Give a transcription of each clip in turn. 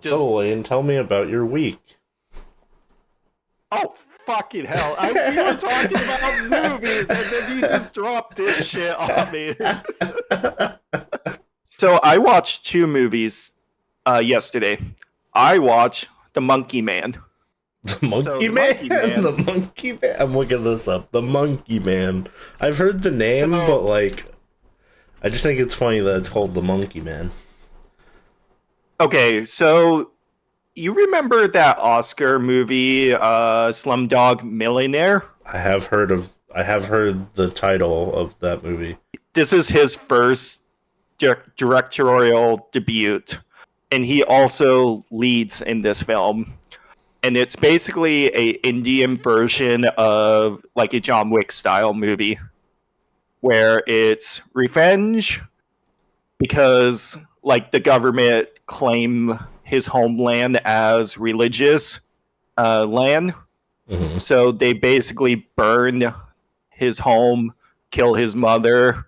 Just So, Lane, tell me about your week. oh fucking hell! We were talking about movies, and then you just dropped this shit on me. So I watched two movies yesterday. I watched The Monkey Man. The So Monkey The Man? Monkey The Man. Monkey Man? I'm looking this up. The Monkey Man. I've heard the name, but So I just think it's funny that it's called The Monkey Man. okay, so you remember that Oscar movie, Slumdog Millionaire? I have heard the title of that movie. This is his first directorial debut, and he also leads in this film. And it's basically a Indian version of like a John Wick style movie, where it's revenge because like the government claim his homeland as religious land, Hmm. so they basically burn his home, kill his mother,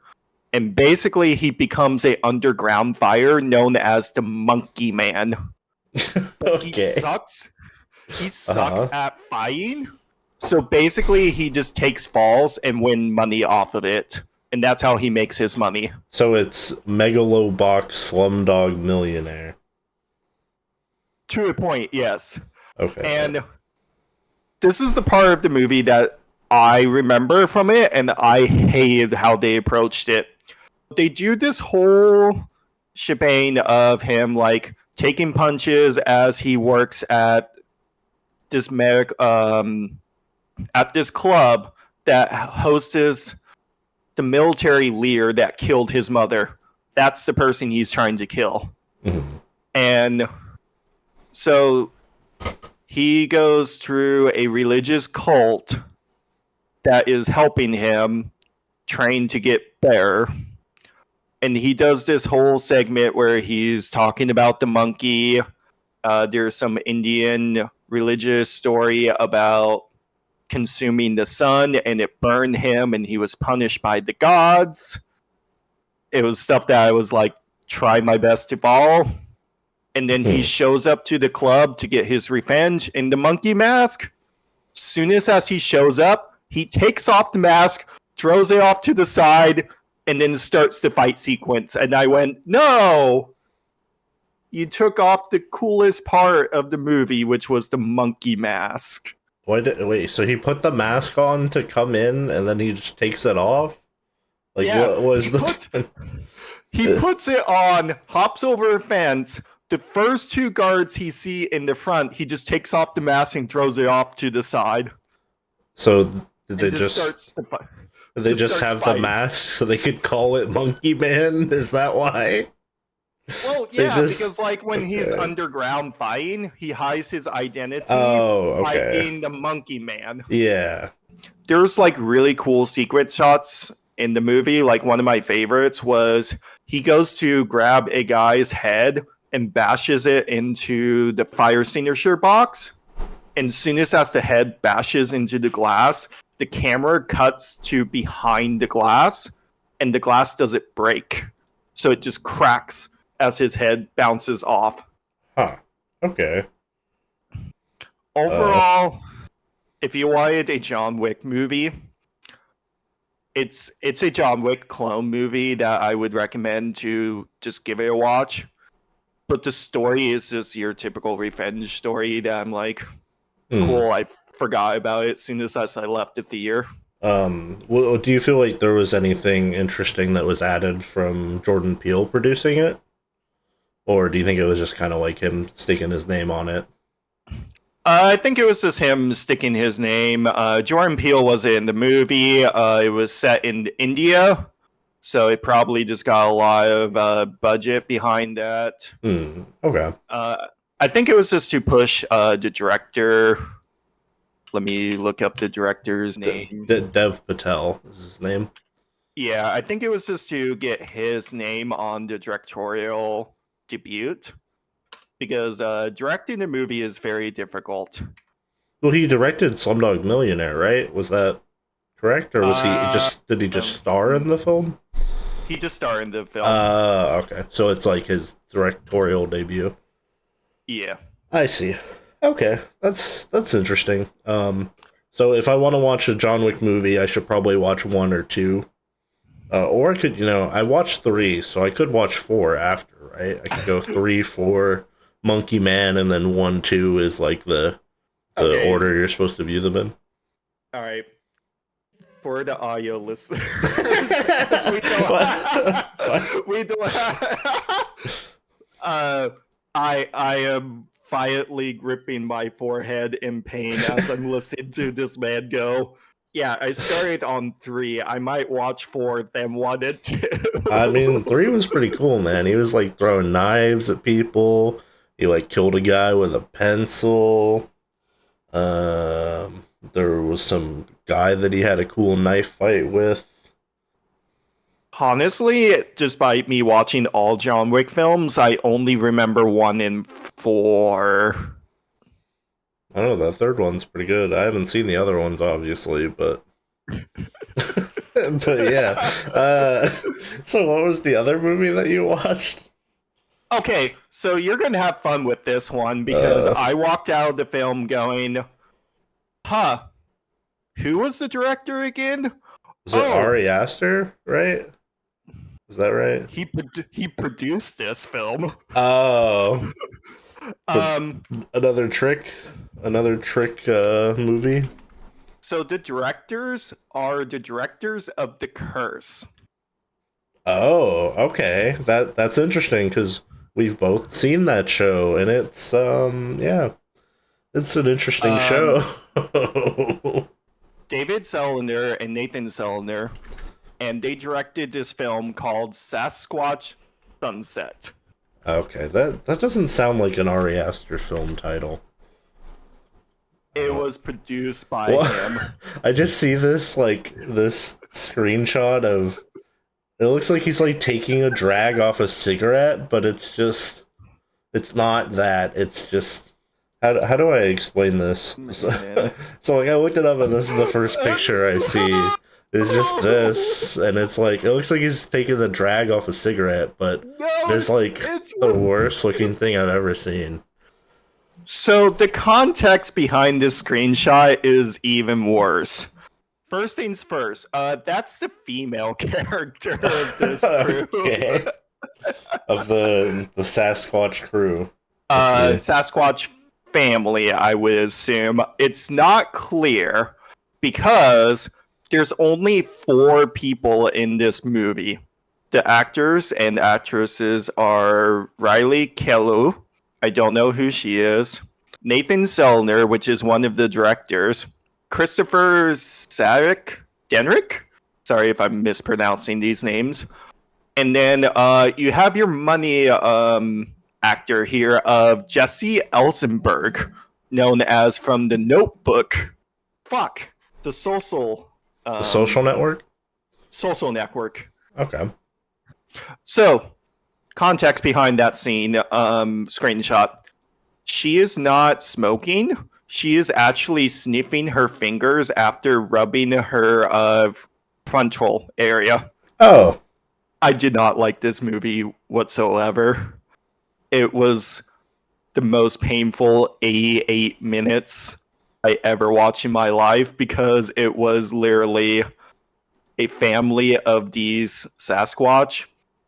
and basically he becomes a underground fire known as the Monkey Man. But he Okay. sucks. He sucks Uh-huh. at fighting. So basically, he just takes falls and win money off of it, and that's how he makes his money. So it's Megalobox Slumdog Millionaire. To a point, yes. Okay. And this is the part of the movie that I remember from it, and I hated how they approached it. They do this whole shebang of him like taking punches as he works at this at this club that hosts the military leader that killed his mother. That's the person he's trying to kill. Mhm. And so he goes through a religious cult that is helping him train to get better. And he does this whole segment where he's talking about the monkey. There's some Indian religious story about consuming the sun and it burned him and he was punished by the gods. It was stuff that I was like, try my best to follow. And then he Hmm. shows up to the club to get his revenge in the monkey mask. Soon as he shows up, he takes off the mask, throws it off to the side, and then starts the fight sequence. And I went, no, you took off the coolest part of the movie, which was the monkey mask. Wait, so he put the mask on to come in and then he just takes it off? Like Yeah, what was the he puts it on, hops over a fence. The first two guards he see in the front, he just takes off the mask and throws it off to the side, So did they and just just starts the fight. did they just have the Fighting. mask so they could call it Monkey Man? Is that why? Well, They yeah, just because like when he's okay. underground fighting, he hides his identity Oh, by okay. being the monkey man. Yeah. There's like really cool secret shots in the movie. Like one of my favorites was he goes to grab a guy's head and bashes it into the fire extinguisher box. And as soon as the head bashes into the glass, the camera cuts to behind the glass and the glass doesn't break. So it just cracks as his head bounces off. Huh. Okay. Uh Overall, if you wanted a John Wick movie, it's a John Wick clone movie that I would recommend to just give it a watch. But the story is just your typical revenge story that I'm like, hmm. cool, I forgot about it as soon as I left the theater. Do you feel like there was anything interesting that was added from Jordan Peele producing it? Or do you think it was just kind of like him sticking his name on it? I think it was just him sticking his name. Jordan Peele was in the movie. It was set in India, so it probably just got a lot of budget behind that. Hmm. Okay. Uh, I think it was just to push the director. Let me look up the director's name. Dev Patel is his name. Yeah, I think it was just to get his name on the directorial debut because directing a movie is very difficult. Well, he directed Slumdog Millionaire, right? Was that correct, or was he Uh, just did he just star in the film? he just starred in the film. Okay. So it's like his directorial debut. Yeah. I see. Okay, that's interesting. So if I want to watch a John Wick movie, I should probably watch one or two. Or I could, I watched three, so I could watch four after, right? I could go three, four, Monkey Man, and then one, two is like the Okay. order you're supposed to view them in. All right. For the audio listeners, 'cause we don't What? we don't I am violently gripping my forehead in pain as I'm listening to this man go. Yeah, I started on 3. I might watch 4, then 1 and 2. I mean, three was pretty cool, man. He was like throwing knives at people. He like killed a guy with a pencil. There was some guy that he had a cool knife fight with. Honestly, just by me watching all John Wick films, I only remember 1 and 4. I don't know, that third one's pretty good. I haven't seen the other ones, obviously, but but yeah. So what was the other movie that you watched? Okay, so you're gonna have fun with this one because I walked out of the film going, huh, who was the director again? Was it Ari Aster, right? Is that right? He produced this film. Oh, Um, another trick movie. so the directors are the directors of The Curse. Oh, okay. That's interesting because we've both seen that show, and it's yeah, it's an interesting show. David Selinger and Nathan Selinger, and they directed this film called Sasquatch Sunset. Okay, that doesn't sound like an Ari Aster film title. It was produced by him. I just see this screenshot of. It looks like he's like taking a drag off a cigarette, but it's not that. It's just how do I explain this? So like I looked it up and this is the first picture I see. It's just this, and it's like it looks like he's taking the drag off a cigarette, but it's the worst looking thing I've ever seen. So the context behind this screenshot is even worse. First things first, that's the female character of this crew. Okay. Of the Sasquatch crew. Sasquatch family, I would assume. It's not clear because there's only 4 people in this movie. The actors and actresses are Riley Kellu. I don't know who she is. Nathan Selner, which is one of the directors. Christopher Denrick? Sorry if I'm mispronouncing these names. And then you have your money actor here of Jesse Elsenberg, known as from The Notebook. The Social... the Social Network? Social Network. Okay. So, context behind that scene, screenshot. She is not smoking. She is actually sniffing her fingers after rubbing her frontal area. Oh. I did not like this movie whatsoever. It was the most painful 88 minutes I ever watched in my life because it was literally a family of these Sasquatch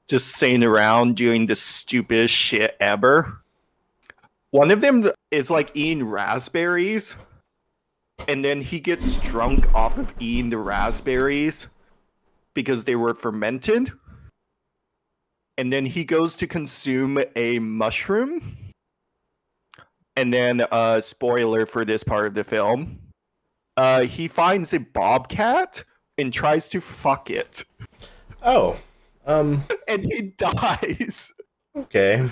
just sitting around doing the stupidest shit ever. One of them is like eating raspberries, and then he gets drunk off of eating the raspberries because they were fermented. And then he goes to consume a mushroom. And then, spoiler for this part of the film, he finds a bobcat and tries to fuck it. Oh. And he dies. Okay.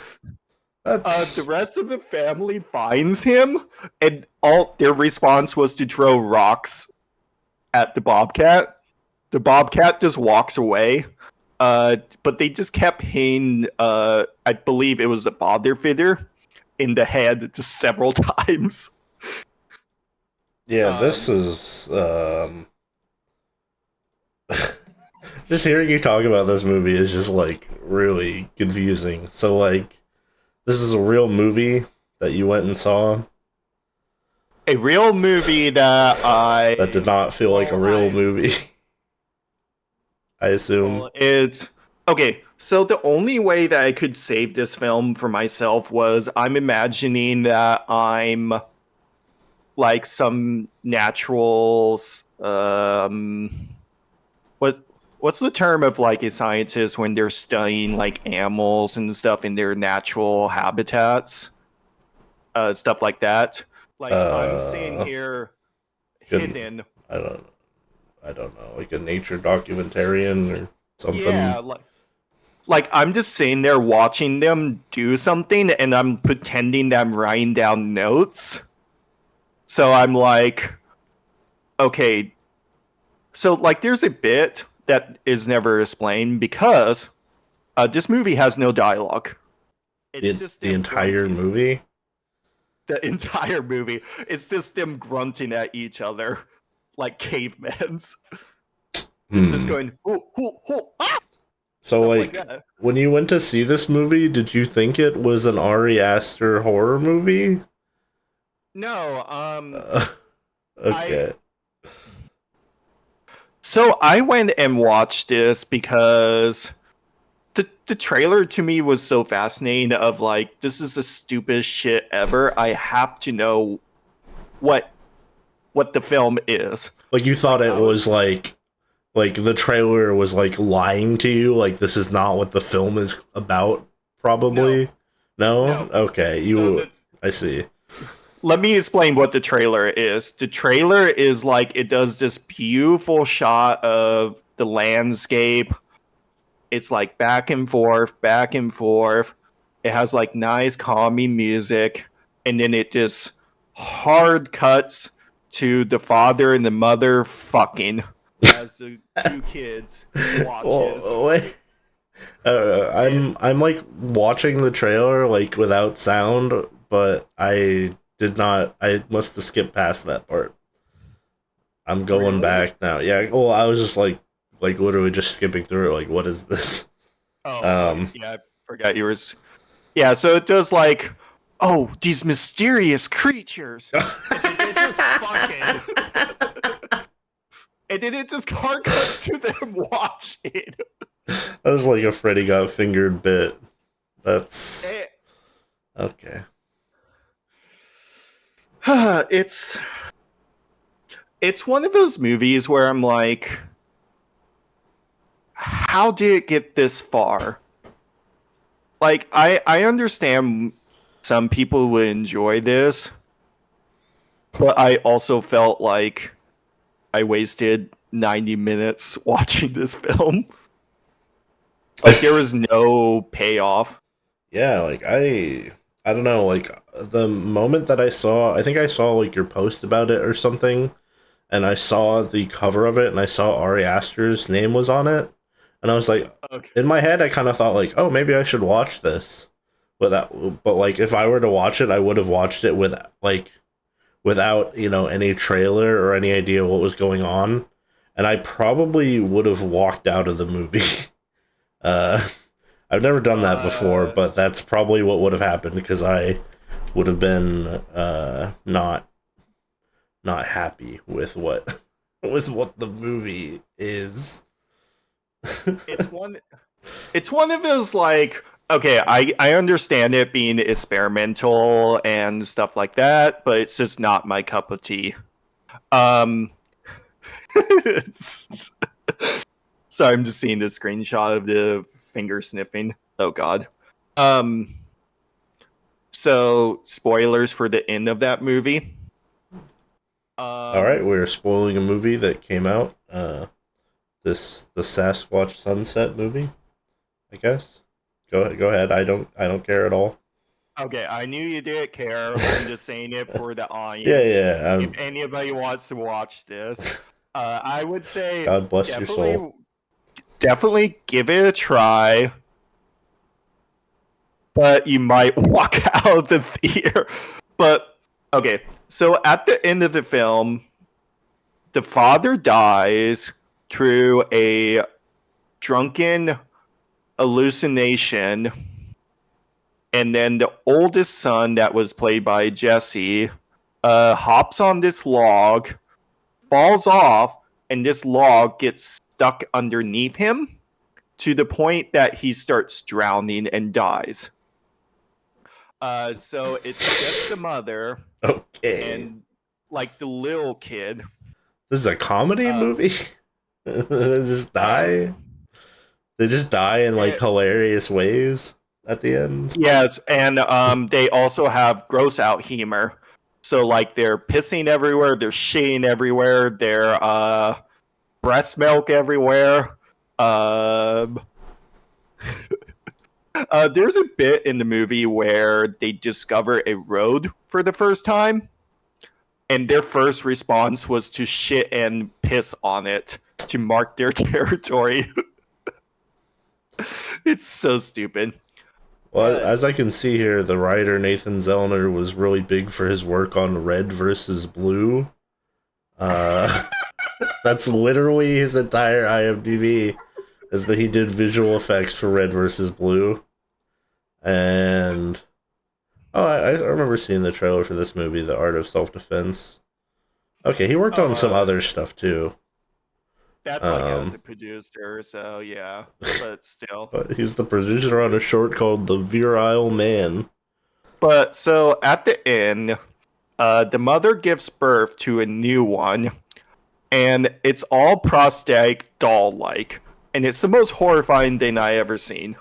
That's... the rest of the family finds him, and all their response was to throw rocks at the bobcat. The bobcat just walks away. But they just kept hitting, I believe it was the father figure, in the head just several times. Yeah, this is just hearing you talk about this movie is just like really confusing. So like this is a real movie that you went and saw A real movie that did not feel like a real movie? I assume. Well, it's okay. So the only way that I could save this film for myself was I'm imagining that I'm like some natural what what's the term of like a scientist when they're studying like animals and stuff in their natural habitats, stuff like that. Like I'm seeing here Good. hidden. I don't. I don't know, like a nature documentarian or something. Yeah, like I'm just sitting there watching them do something and I'm pretending that I'm writing down notes. So I'm like, okay. So like there's a bit that is never explained because this movie has no dialogue. It's just The them entire grunting. movie. The entire movie. It's just them grunting at each other like cavemans. It's just going, hoo, hoo, hoo, ah! So Stuff like that. when you went to see this movie, did you think it was an Ari Aster horror movie? No, Okay. So I went and watched this because the trailer to me was so fascinating of like this is the stupidest shit ever. I have to know what the film is. Like you thought it was like the trailer was like lying to you, like this is not what the film is about, probably. No? Okay, I see. Let me explain what the trailer is. The trailer is like it does this beautiful shot of the landscape. It's like back and forth, back and forth. It has like nice calming music, and then it just hard cuts to the father and the mother fucking as the two kids watches. Well, wait. I'm like watching the trailer like without sound, but I did not. I must have skipped past that part. I'm going back now. Yeah. Well, I was just like literally just skipping through it. Like, what is this? Oh, yeah, I forgot yours. Yeah, so it does like, oh, these mysterious creatures. And then it just fucking. And then it just hard cuts to them watching. That was like a Freddy got fingered bit. That's okay. It's one of those movies where I'm like, how did it get this far? Like I understand some people would enjoy this, but I also felt like I wasted 90 minutes watching this film. Like there was no payoff. Yeah, like I don't know, like the moment that I think I saw like your post about it or something, and I saw the cover of it and I saw Ari Aster's name was on it, and I was like, Okay. in my head I kind of thought like, oh, maybe I should watch this. But like if I were to watch it, I would have watched it with like without, any trailer or any idea what was going on, and I probably would have walked out of the movie. I've never done that before, but that's probably what would have happened because I would have been not happy with what the movie is. It's one of those like, okay, I understand it being experimental and stuff like that, but it's just not my cup of tea. So I'm just seeing this screenshot of the finger sniffing. Oh god. So spoilers for the end of that movie. All right, we're spoiling a movie that came out. The Sasquatch Sunset movie, I guess. Go ahead. I don't care at all. Okay, I knew you didn't care. I'm just saying it for the audience. Yeah. If anybody wants to watch this, I would say God bless your soul. Definitely give it a try, but you might walk out of the theater. But okay, so at the end of the film, the father dies through a drunken hallucination And then the oldest son, that was played by Jesse, hops on this log, falls off, and this log gets stuck underneath him to the point that he starts drowning and dies. So it's just the mother Okay. and like the little kid. This is a comedy movie? They just die? They just die in like hilarious ways at the end? Yes, and they also have gross out humor. So like they're pissing everywhere, they're shitting everywhere, they're breast milk everywhere. Um there's a bit in the movie where they discover a road for the first time, and their first response was to shit and piss on it to mark their territory. It's so stupid. Well, as I can see here, the writer Nathan Zellner was really big for his work on Red versus Blue. That's literally his entire IMDb, is that he did visual effects for Red versus Blue. And I remember seeing the trailer for this movie, The Art of Self-Defense. Okay, he worked on some other stuff too. That's like as a producer, so yeah, but still. But he's the producer on a short called The Virile Man. But so at the end, the mother gives birth to a new one, and it's all prosthetic doll-like, and it's the most horrifying thing I ever seen.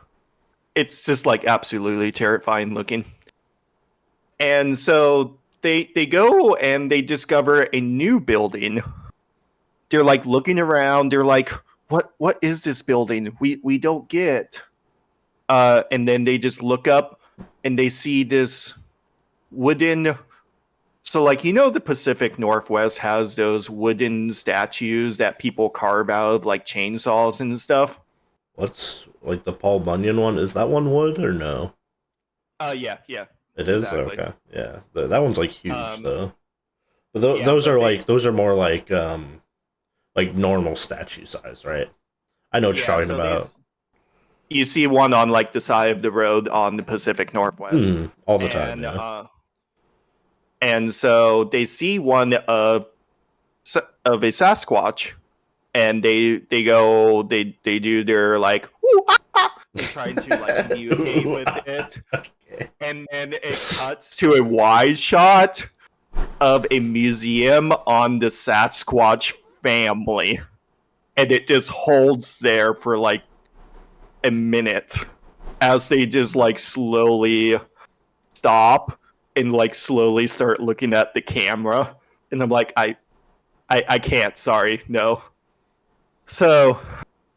It's just like absolutely terrifying looking. And so they go and they discover a new building. They're like looking around. They're like, "What is this building? We don't get." And then they just look up and they see this wooden. So like the Pacific Northwest has those wooden statues that people carve out of like chainsaws and stuff. What's like the Paul Bunyan one? Is that one wood or no? Yeah. It is Exactly. okay. Yeah, that one's like huge though. But yeah, those but are those are more like normal statue size, right? I know what you're talking about. You see one on like the side of the road on the Pacific Northwest All the time. Yeah. And so they see one of a Sasquatch, and they do their like trying to like communicate with it, and then it cuts to a wide shot of a museum on the Sasquatch family, and it just holds there for like a minute as they just like slowly stop and like slowly start looking at the camera, and I'm like, I can't, sorry, no. So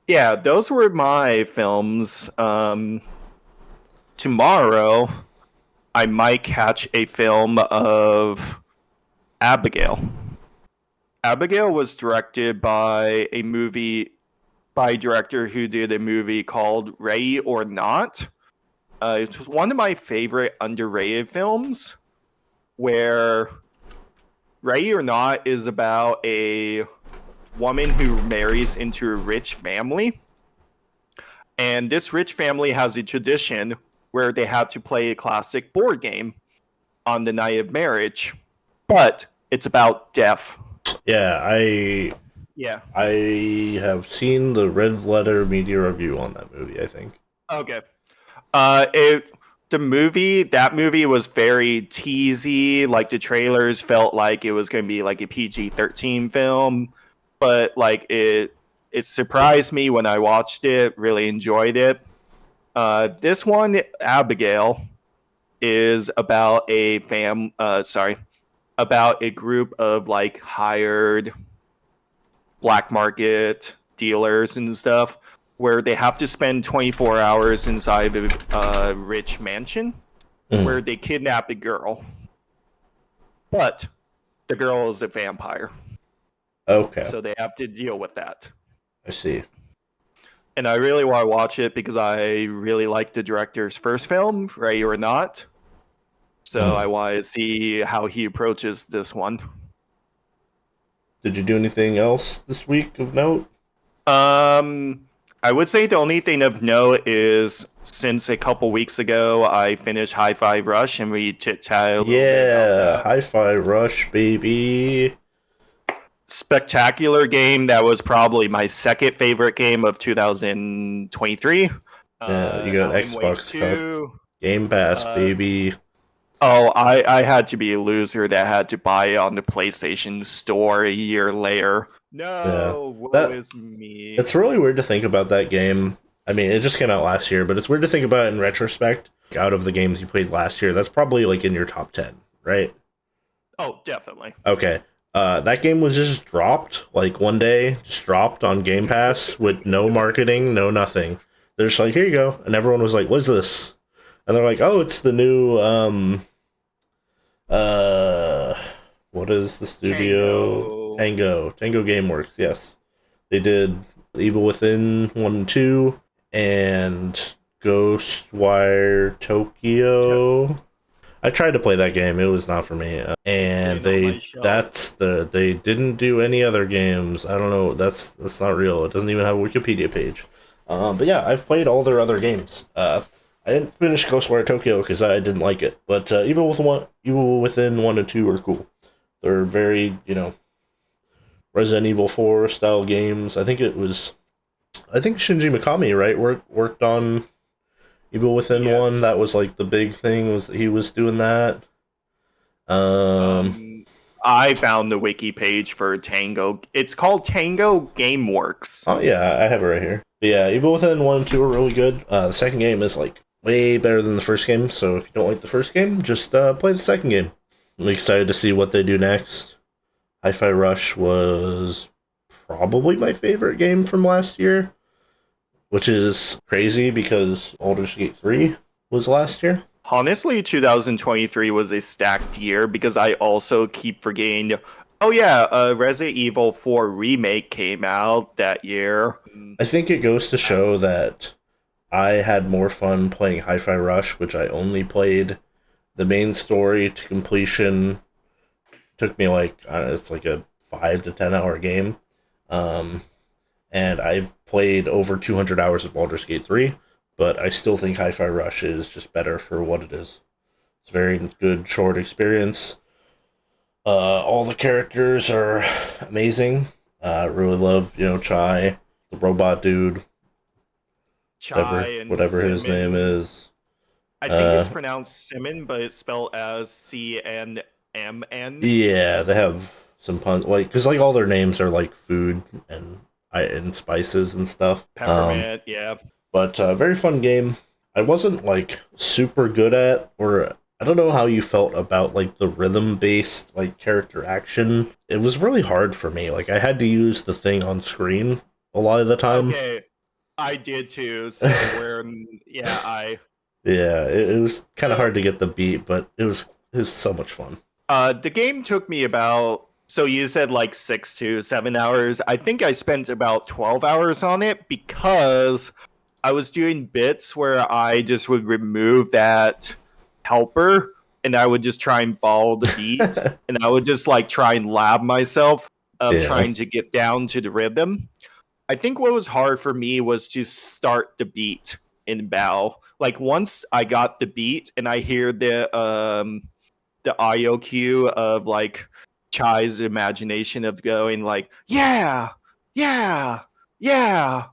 yeah, those were my films. Tomorrow I might catch a film of Abigail. Abigail was directed by a director who did a movie called Ready or Not. It was one of my favorite underrated films, where Ready or Not is about a woman who marries into a rich family. And this rich family has a tradition where they have to play a classic board game on the night of marriage. But it's about death. Yeah, I have seen the Red Letter media review on that movie, I think. Okay. That movie was very teasy. Like the trailers felt like it was going to be like a PG-13 film, but like it surprised me when I watched it. Really enjoyed it. This one, Abigail, is about about a group of like hired black market dealers and stuff, where they have to spend 24 hours inside of a rich mansion where they kidnap a girl. But the girl is a vampire. Okay. So they have to deal with that. I see. And I really want to watch it because I really like the director's first film, Ready or Not. So I want to see how he approaches this one. Did you do anything else this week of note? I would say the only thing of note is since a couple weeks ago I finished Hi-Fi Rush and we chit-chatted a little bit about Yeah, that. Hi-Fi Rush, baby. Spectacular game. That was probably my second favorite game of 2023. Yeah, you got Alan Wake Xbox Cup, 2. Game Pass, Uh, baby. oh, I had to be a loser that had to buy it on the PlayStation Store a year later. Yeah, No, woe that is me. it's really weird to think about that game. I mean, it just came out last year, but it's weird to think about it in retrospect. Out of the games you played last year, that's probably like in your top 10, right? Oh, definitely. Okay. That game was just dropped like one day, just dropped on Game Pass with no marketing, no nothing. They're just like, here you go, and everyone was like, "What's this?" And they're like, "Oh, it's the new uh, what is the studio? Tango GameWorks. Yes, they did Evil Within 1 and 2 and Ghostwire Tokyo. I tried to play that game. It was not for me. And Sitting on my shelf. they didn't do any other games. I don't know. That's not real. It doesn't even have a Wikipedia page. But yeah, I've played all their other games. I didn't finish Ghostwire Tokyo because I didn't like it. But Evil Within 1 and 2 are cool. They're very, Resident Evil 4 style games. I think Shinji Mikami, right, worked on Evil Within Yes. 1. That was like the big thing, was that he was doing that. I found the wiki page for Tango. It's called Tango GameWorks. Oh yeah, I have it right here. But yeah, Evil Within 1 and 2 are really good. The second game is like way better than the first game, so if you don't like the first game, just play the second game. I'm excited to see what they do next. Hi-Fi Rush was probably my favorite game from last year, which is crazy because Baldur's Gate 3 was last year. Honestly, 2023 was a stacked year because I also keep forgetting. Oh yeah, Resident Evil 4 remake came out that year. I think it goes to show that I had more fun playing Hi-Fi Rush, which I only played the main story to completion. Took me like it's like a 5 to 10 hour game, and I've played over 200 hours of Baldur's Gate 3, but I still think Hi-Fi Rush is just better for what it is. It's a very good short experience. All the characters are amazing. I really love Chai, the robot dude, Chai and whatever his Simon. name is. I think it's pronounced Simon, but it's spelled as CNMN. Yeah, they have some puns, like because like all their names are like food and spices and stuff. Peppermint, yeah. But very fun game. I wasn't like super good at, or I don't know how you felt about like the rhythm based like character action. It was really hard for me. Like I had to use the thing on screen a lot of the time. Okay, I did too. So Yeah, it was kind of hard to get the beat, but it was so much fun. The game took me about, so you said like 6 to 7 hours. I think I spent about 12 hours on it because I was doing bits where I just would remove that helper and I would just try and follow the beat and I would just like try and lab myself of trying to get down to the rhythm. I think what was hard for me was to start the beat in Bao. Like once I got the beat and I hear the audio cue of like Chai's imagination of going like, yeah, yeah, yeah.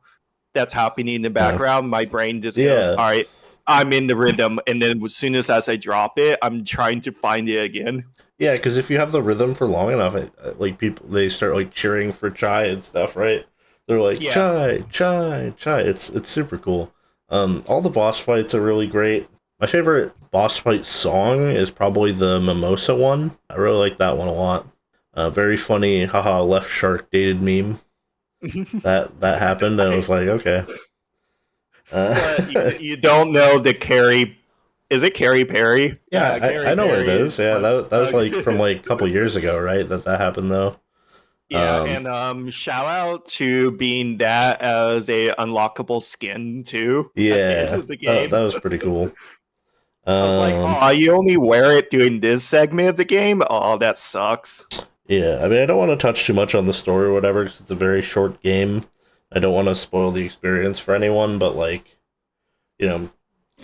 That's happening in the background. My brain just goes, all right, I'm in the rhythm. And then as soon as I drop it, I'm trying to find it again. Yeah, because if you have the rhythm for long enough, like people, they start like cheering for Chai and stuff, right? They're like, Chai, Chai, Chai. It's super cool. All the boss fights are really great. My favorite boss fight song is probably the Mimosa one. I really like that one a lot. Very funny, haha, left shark dated meme. that happened, and I was like, okay. But you don't know the Carrie. Is it Carrie Perry? Yeah, I know what it is. Yeah, that was like from like a couple years ago, right? That happened though. Yeah, and shout out to being that as a unlockable skin too. Yeah, at the end of the game. That was pretty cool. I was like, oh, you only wear it during this segment of the game? Oh, that sucks. Yeah, I mean, I don't want to touch too much on the story or whatever because it's a very short game. I don't want to spoil the experience for anyone, but like, you know,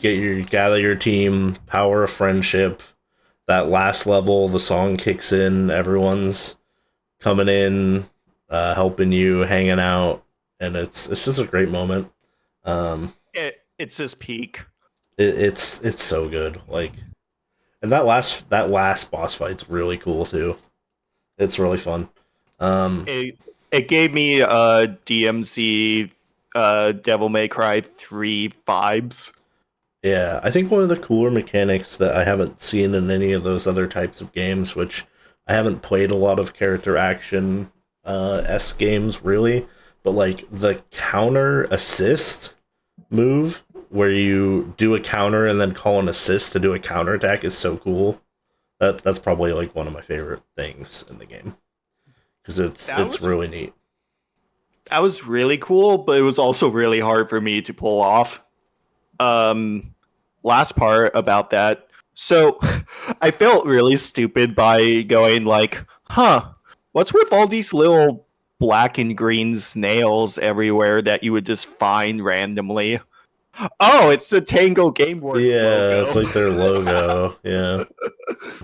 gather your team, power of friendship. That last level, the song kicks in, everyone's coming in, helping you, hanging out, and it's just a great moment. It's his peak. It's so good. Like, and that last boss fight's really cool too. It's really fun. It gave me DMC Devil May Cry 3 vibes. Yeah, I think one of the cooler mechanics that I haven't seen in any of those other types of games, which I haven't played a lot of character action S games really, but like the counter assist move where you do a counter and then call an assist to do a counter attack is so cool. That's probably like one of my favorite things in the game because it's really neat. That was really cool, but it was also really hard for me to pull off. Last part about that. So I felt really stupid by going like, huh, what's with all these little black and green snails everywhere that you would just find randomly? Oh, it's the Tango Gameworks Yeah, logo. it's like their logo. Yeah.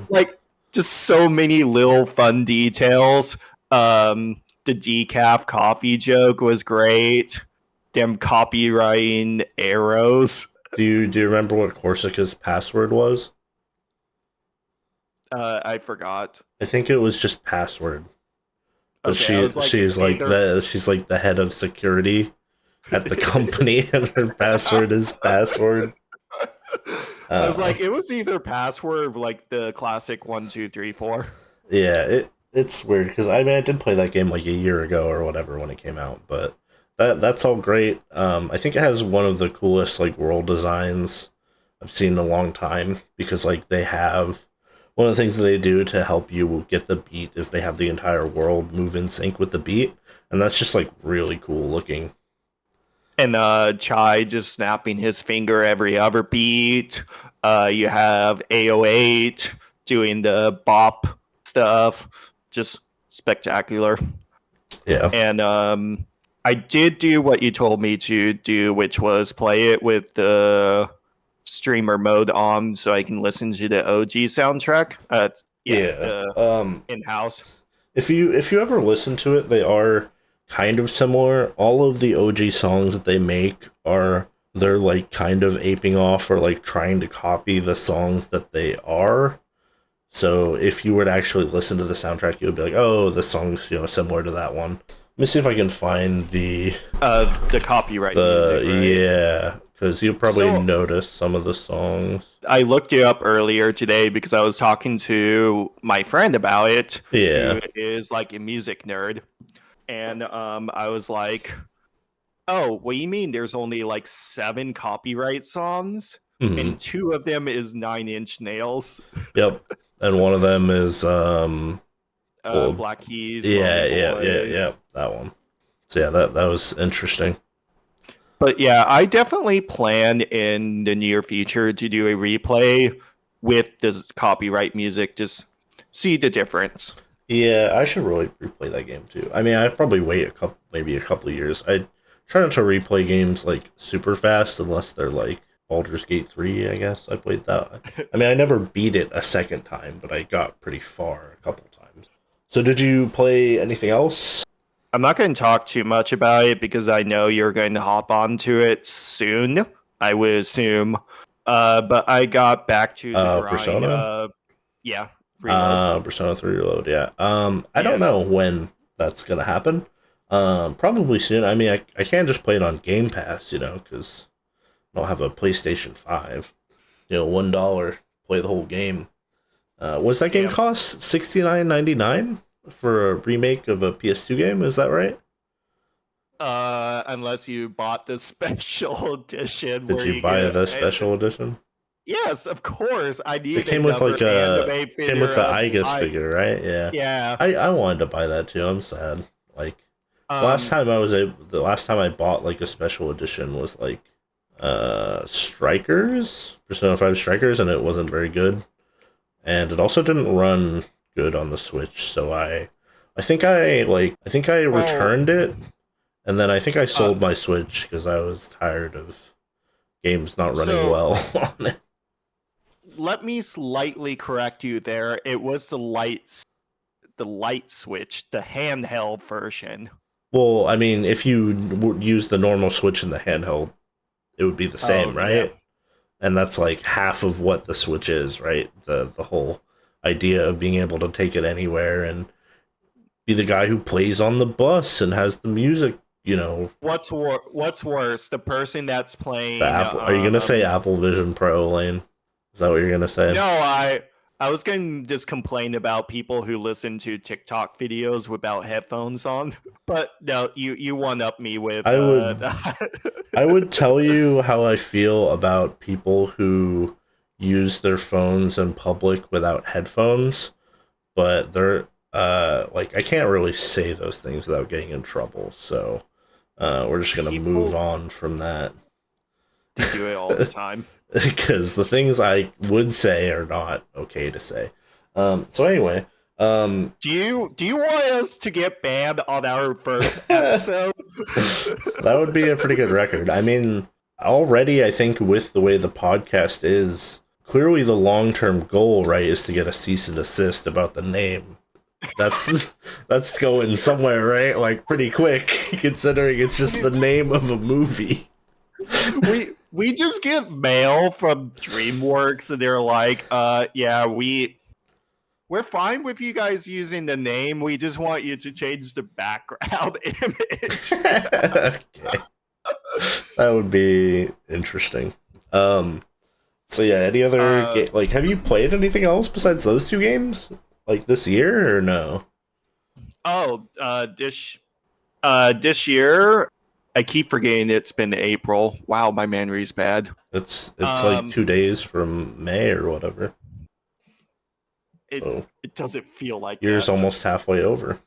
Like just so many little fun details. The decaf coffee joke was great. Them copywriting arrows. Do you remember what Corsica's password was? I forgot. I think it was just password. But Okay, I was like, she's like the head of security at the company, and her password is password. I was like, it was either password or like the classic 1 2 3 4. Yeah, it's weird because I mean I did play that game like a year ago or whatever when it came out, but that's all great. I think it has one of the coolest like world designs I've seen in a long time because like they have one of the things that they do to help you get the beat is they have the entire world move in sync with the beat, and that's just like really cool looking. And Chai just snapping his finger every other beat. You have AO8 doing the bop stuff. Just spectacular. Yeah. And I did do what you told me to do, which was play it with the streamer mode on so I can listen to the OG soundtrack. Yeah. In house. If you ever listen to it, they are kind of similar. All of the OG songs that they make they're like kind of aping off or like trying to copy the songs that they are. So if you were to actually listen to the soundtrack, you would be like, "Oh, this song's similar to that one." Let me see if I can find the copyright music, right? Yeah, because you'll probably notice some of the songs. I looked it up earlier today because I was talking to my friend about it. Yeah, who is like a music nerd, and I was like, "Oh, what do you mean? There's only like 7 copyright songs, and 2 of them is 9 Inch Nails." Yep, and one of them is Black Keys. Yeah, that one. So yeah, that was interesting. But yeah, I definitely plan in the near future to do a replay with this copyright music, just see the difference. Yeah, I should really replay that game too. I mean, I'd probably wait maybe a couple of years. I try not to replay games like super fast unless they're like Baldur's Gate 3, I guess. I played that. I mean, I never beat it a second time, but I got pretty far a couple times. So did you play anything else? I'm not going to talk too much about it because I know you're going to hop onto it soon, I would assume. But I got back to the grind. Persona? Yeah. Persona 3 Reload, yeah. I don't know when that's going to happen. Probably soon. I mean, I can't just play it on Game Pass, because I don't have a PlayStation 5. $1, play the whole game. What's that game cost? $69.99 for a remake of a PS2 game? Is that right? Unless you bought the special edition. Did you buy the special edition? Yes, of course. I need. It came with like the Aigis figure, right? Yeah. Yeah. I wanted to buy that too. I'm sad. Like last time I bought like a special edition was like Strikers, Persona 5 Strikers, and it wasn't very good. And it also didn't run good on the Switch, so I think I returned it And then I think I sold my Switch because I was tired of games not running So- well on it. Let me slightly correct you there. It was the light switch, the handheld version. Well, I mean, if you use the normal Switch in the handheld, it would be the same, right? Yeah. And that's like half of what the Switch is, right? The whole idea of being able to take it anywhere and be the guy who plays on the bus and has the music, you know. What's worse, the person that's playing? The Apple. Are you gonna say Apple Vision Pro, Lane? Is that what you're gonna say? No, I was going to just complain about people who listen to TikTok videos without headphones on, but no, you one up me with. I would. That. I would tell you how I feel about people who use their phones in public without headphones, but they're like I can't really say those things without getting in trouble. So we're just gonna move on from that. They do it all the time. Because the things I would say are not okay to say. So anyway, do you want us to get banned on our first episode? That would be a pretty good record. I mean, already I think with the way the podcast is, clearly the long-term goal, right, is to get a cease and desist about the name. That's going somewhere, right? Like pretty quick, considering it's just the name of a movie. We just get mail from DreamWorks and they're like, yeah, we're fine with you guys using the name. We just want you to change the background image. Okay. That would be interesting. So yeah, any other like have you played anything else besides those two games? Like this year or no? Oh, this year I keep forgetting it's been April. Wow, my memory's bad. It's like 2 days from May or whatever. It doesn't feel like year's that. Almost halfway over.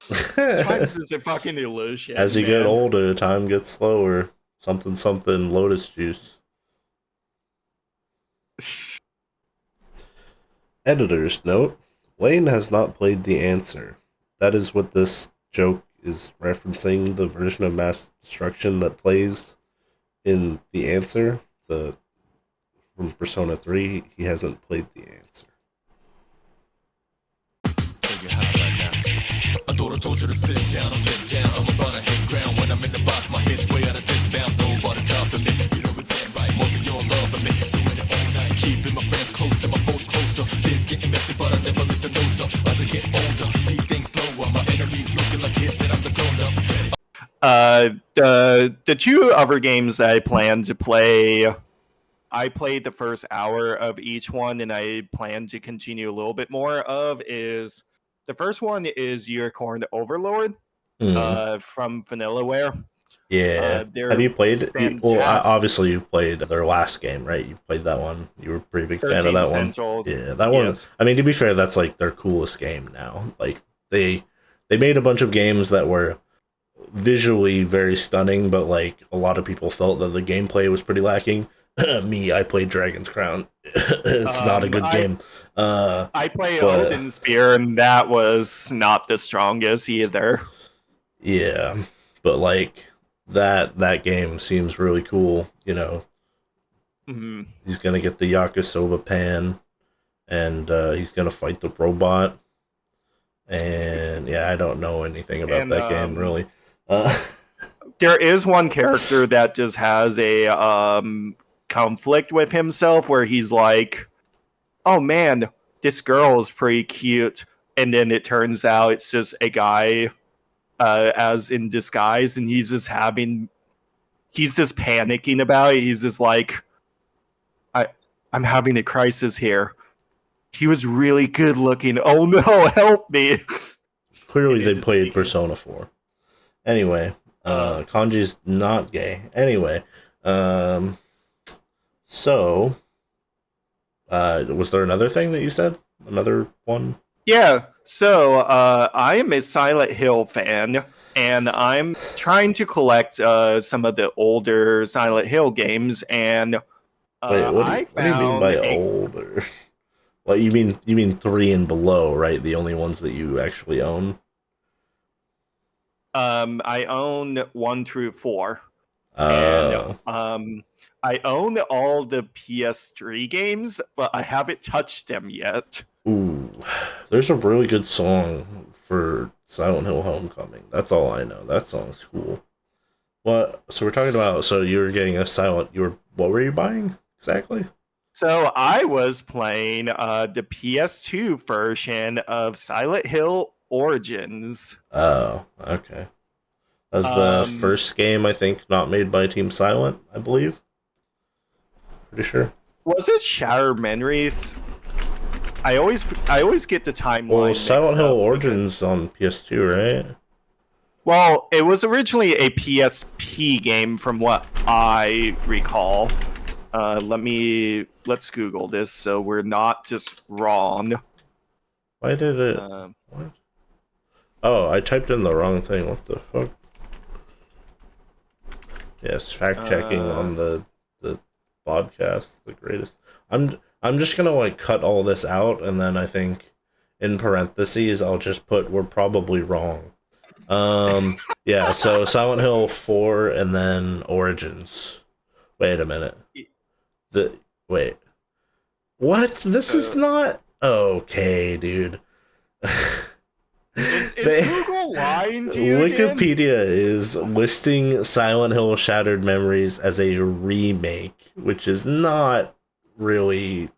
Times is a fucking illusion. As you get older, time gets slower. Something Lotus juice. Editor's note: Lane has not played The Answer. That is what this joke is referencing, the version of mass destruction that plays in The Answer, from Persona 3. He hasn't played The Answer. I thought I told you to sit down or get down. I'm about to hit ground when I'm in the box. My head's way out of this bounds. Nobody's topping me. You know it's ain't right. Most of you are loving me. Doing it all night. Keeping my friends closer, my foes closer. This getting messy, but I never let the nose up. As I get older, see things slower. My enemies looking like kids, and I'm the grown up. The two other games that I plan to play, I played the first hour of each one, and I plan to continue a little bit more of is. The first one is Unicorn Overlord from Vanillaware. Yeah. Have you played? Well, obviously you've played their last game, right? You played that one. You were a pretty big fan of that Essentials. one. Yeah, that one. Yes. I mean, to be fair, that's like their coolest game now. Like they made a bunch of games that were visually very stunning, but like a lot of people felt that the gameplay was pretty lacking. Me, I played Dragon's Crown. It's not a good game. I played Odin's Spear, and that was not the strongest either. Yeah, but like that game seems really cool. You know, He's gonna get the Yakisoba pan, and he's gonna fight the robot. And yeah, I don't know anything about that game really. There is one character that just has a conflict with himself where he's like, oh man, this girl is pretty cute, and then it turns out it's just a guy as in disguise, and he's just panicking about it. He's just like, I'm having a crisis here. He was really good looking. Oh no, help me. Clearly they played Persona 4. Anyway, Kanji's not gay. Anyway, so, was there another thing that you said? Another one? Yeah, so I am a Silent Hill fan, and I'm trying to collect some of the older Silent Hill games, and wait, what do you mean by older? Well, you mean 3 and below, right? The only ones that you actually own? I own 1 through 4. Oh. And I own all the PS3 games, but I haven't touched them yet. Ooh. There's a really good song for Silent Hill Homecoming. That's all I know. That song's cool. What? So we're talking about. So you were getting a silent. You were. What were you buying exactly? So I was playing the PS2 version of Silent Hill Origins. Oh, okay. That was the first game I think not made by Team Silent, I believe. Pretty sure. Was it Shattered Memories? I always get the timeline. Well, Silent Hill up. Origins on PS2, right? Well, it was originally a PSP game, from what I recall. Let's Google this so we're not just wrong. Why did it? What? Oh, I typed in the wrong thing. What the fuck? Yes, fact checking on the podcast, the greatest. I'm just gonna like cut all this out, and then I think in parentheses I'll just put we're probably wrong. Yeah. So Silent Hill 4 and then Origins. Wait a minute. Wait. What? This is not okay, dude. Is Google lying to you Wikipedia again? is listing Silent Hill Shattered Memories as a remake, which is not really.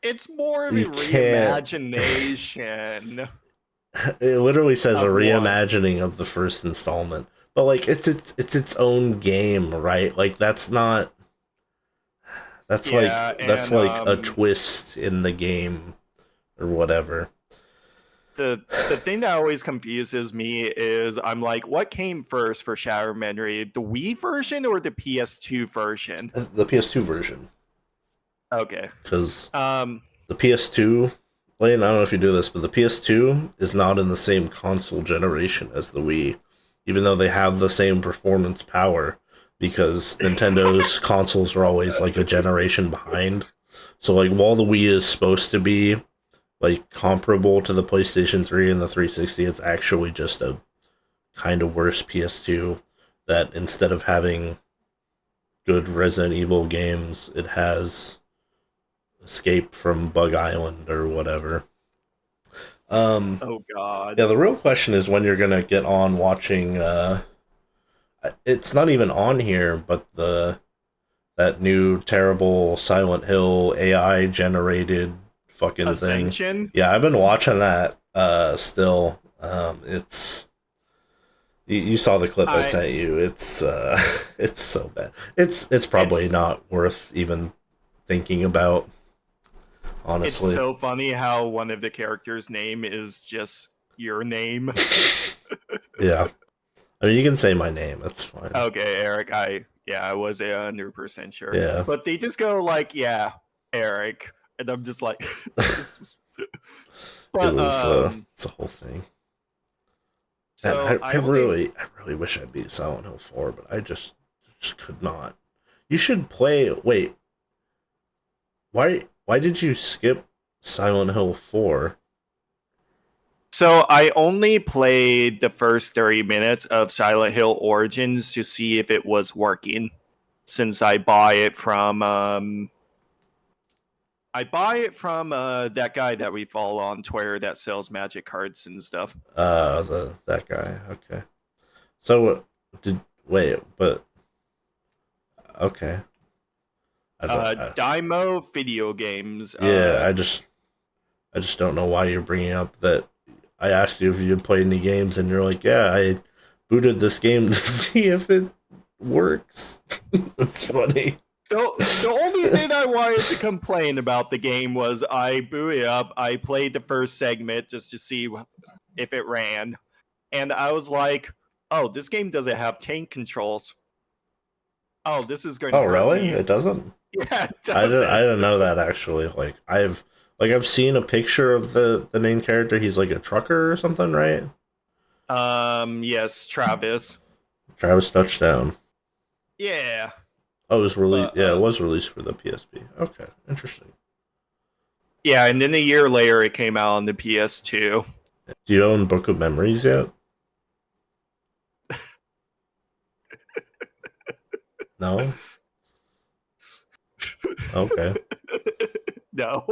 It's more of a You can't. reimagination. It literally says a Of what? reimagining of the first installment, but like it's its own game, right? Like that's not. That's Yeah, that's and, like a twist in the game, or whatever. The thing that always confuses me is I'm like, what came first for Shattered Memory, the Wii version or the PS2 version? The PS2 version, Okay. because Um, the PS2, Lane, I don't know if you do this, but the PS2 is not in the same console generation as the Wii, even though they have the same performance power, because Nintendo's consoles are always like a generation behind. So like while the Wii is supposed to be like comparable to the PlayStation 3 and the 360, it's actually just a kind of worse PS2 that instead of having good Resident Evil games, it has Escape from Bug Island or whatever. oh god. Yeah, the real question is when you're gonna get on watching. It's not even on here, but that new terrible Silent Hill AI generated fucking thing. Ascension? Yeah, I've been watching that. Still, it's. You saw the clip I sent you. It's it's so bad. It's probably not worth even thinking about. Honestly, It's so funny how one of the characters' name is just your name. Yeah, I mean you can say my name. That's fine. Okay, Eric. I was 100% sure. Yeah, but they just go like, "Yeah, Eric," and I'm just like, but, it was it's a whole thing. So and I really wish I beat Silent Hill 4, but I just could not. You should play. Wait, why did you skip Silent Hill 4? So I only played the first 30 minutes of Silent Hill Origins to see if it was working, since I buy it from that guy that we follow on Twitter that sells magic cards and stuff. That guy. Okay. So okay. Dymo Video Games. Yeah, I just don't know why you're bringing up that. I asked you if you had played any games, and you're like, "Yeah, I booted this game to see if it works." That's funny. The only thing I wanted to complain about the game was I booted up, I played the first segment just to see if it ran, and I was like, "Oh, this game doesn't have tank controls. Oh, this is going to hurt really? me." It doesn't? Yeah, it doesn't. I didn't know that actually. Like I've seen a picture of the main character. He's like a trucker or something, right? Yes, Travis. Travis Touchdown. Yeah. Oh, it was released. Yeah, it was released for the PSP. Okay, interesting. Yeah, and then a year later, it came out on the PS2. Do you own Book of Memories yet? No. Okay. No.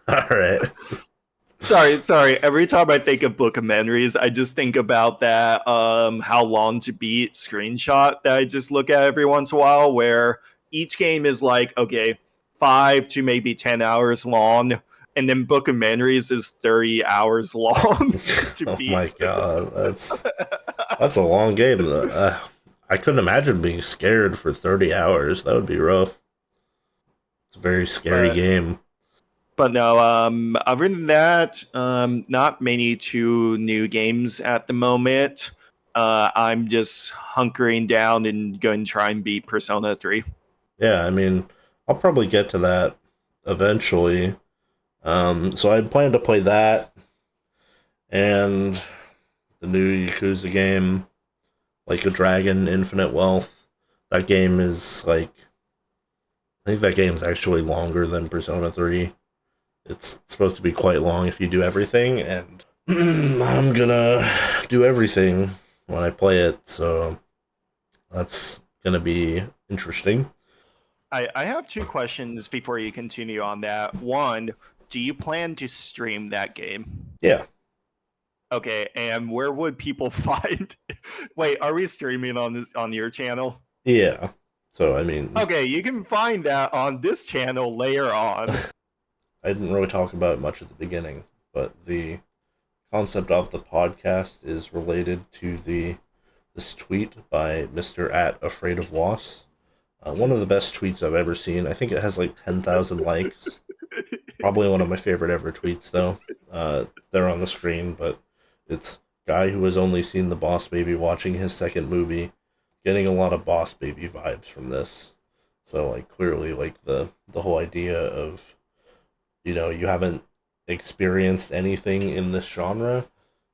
All right. Sorry. Every time I think of Bookamenaries, I just think about that how long to beat screenshot that I just look at every once in a while, where each game is like, okay, 5 to maybe 10 hours long, and then Bookamenaries is 30 hours long to Oh my beat. god, that's a long game. I couldn't imagine being scared for 30 hours. That would be rough. It's a very scary But game. But no, other than that, not many two new games at the moment. I'm just hunkering down and going to try and beat Persona 3. Yeah, I mean, I'll probably get to that eventually. So I plan to play that and the new Yakuza game, Like a Dragon Infinite Wealth. That game is like, I think that game's actually longer than Persona 3. It's supposed to be quite long if you do everything, and I'm gonna do everything when I play it, so that's gonna be interesting. I have two questions before you continue on that. One, do you plan to stream that game? Yeah, Okay, and where would people find? Wait, are we streaming on your channel? yeah. So, I mean, Okay, you can find that on this channel later on. I didn't really talk about it much at the beginning, but the concept of the podcast is related to this tweet by Mr. at Afraid of Loss. One of the best tweets I've ever seen. I think it has like 10,000 likes. Probably one of my favorite ever tweets, though. They're on the screen, but it's guy who has only seen the Boss Baby watching his second movie, getting a lot of Boss Baby vibes from this. So like clearly like the whole idea of, you haven't experienced anything in this genre.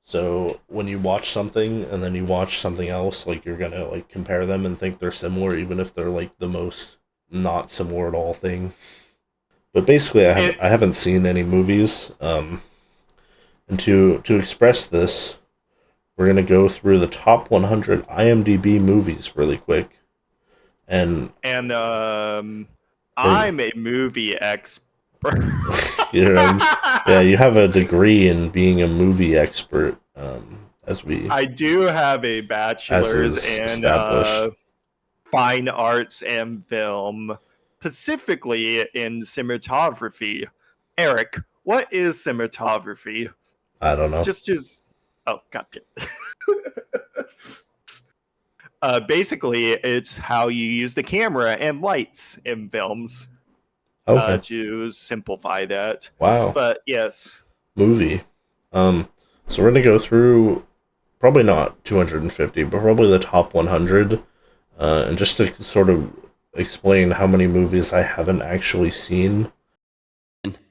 So when you watch something and then you watch something else, like you're gonna like compare them and think they're similar, even if they're like the most not similar at all thing. But basically, I It's haven't seen any movies. And to express this, we're gonna go through the top 100 IMDb movies really quick, and and for I'm a movie expert. yeah, you have a degree in being a movie expert, I do have a as bachelor's is in established. fine arts and film, specifically in cinematography. Eric, what is cinematography? I don't know. Just oh, got it. Basically, it's how you use the camera and lights in films. Okay, To simplify that. wow, But yes, movie. Um, so we're gonna go through probably not 250, but probably the top 100. And just to sort of explain how many movies I haven't actually seen.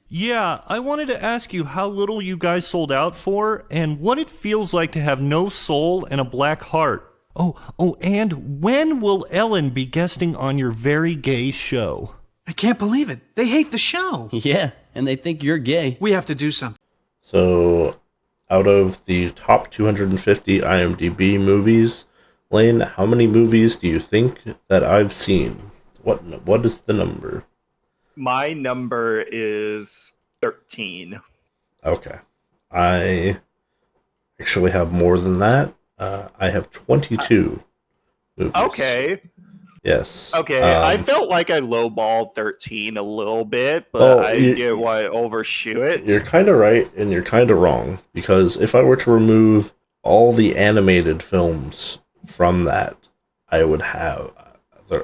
Yeah, I wanted to ask you how little you guys sold out for and what it feels like to have no soul and a black heart. And when will Ellen be guesting on your very gay show? I can't believe it. They hate the show. Yeah, and they think you're gay. We have to do something. So, out of the top 250 IMDb movies, Lane, how many movies do you think that I've seen? What is the number? my number is 13. Okay, I actually have more than that. I have 22 movies. Okay. Yes. Okay. I felt like I lowballed 13 a little bit, but Oh, I didn't want to overshoot it. You're kind of right and you're kind of wrong, because if I were to remove all the animated films from that, I would have